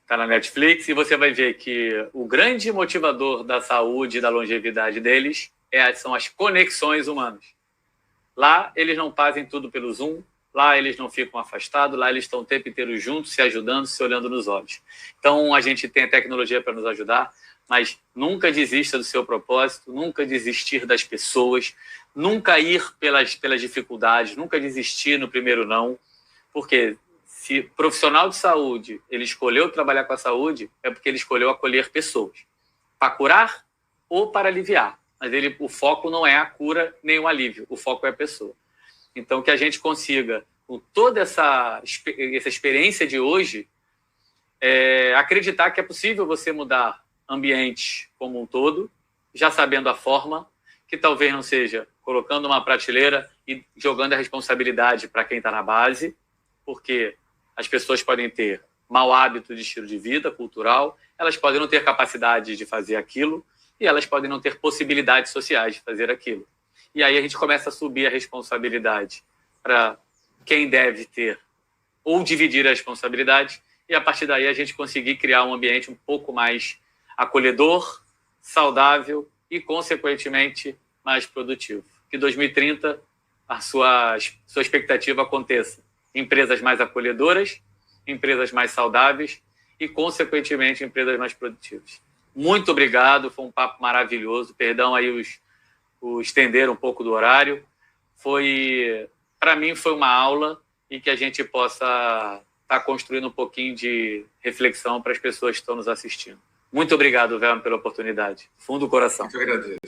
está na Netflix, e você vai ver que o grande motivador da saúde e da longevidade deles são as conexões humanas. Lá eles não fazem tudo pelo Zoom, lá eles não ficam afastados, lá eles estão o tempo inteiro juntos, se ajudando, se olhando nos olhos. Então a gente tem a tecnologia para nos ajudar, mas nunca desista do seu propósito, nunca desistir das pessoas, nunca ir pelas dificuldades, nunca desistir no primeiro não, porque se profissional de saúde ele escolheu trabalhar com a saúde, é porque ele escolheu acolher pessoas, para curar ou para aliviar. Mas o foco não é a cura nem o alívio, o foco é a pessoa. Então, que a gente consiga, com toda essa experiência de hoje, acreditar que é possível você mudar ambientes como um todo, já sabendo a forma, que talvez não seja colocando uma prateleira e jogando a responsabilidade para quem está na base, porque as pessoas podem ter mau hábito de estilo de vida cultural, elas podem não ter capacidade de fazer aquilo e elas podem não ter possibilidades sociais de fazer aquilo. E aí a gente começa a subir a responsabilidade para quem deve ter ou dividir a responsabilidade, e a partir daí a gente conseguir criar um ambiente um pouco mais acolhedor, saudável e, consequentemente, mais produtivo. Que 2030 a sua expectativa aconteça. Empresas mais acolhedoras, empresas mais saudáveis e, consequentemente, empresas mais produtivas. Muito obrigado, foi um papo maravilhoso. Perdão aí o estender um pouco do horário. Para mim, foi uma aula e que a gente possa estar construindo um pouquinho de reflexão para as pessoas que estão nos assistindo. Muito obrigado, Velma, pela oportunidade. Fundo do coração. Eu que agradeço.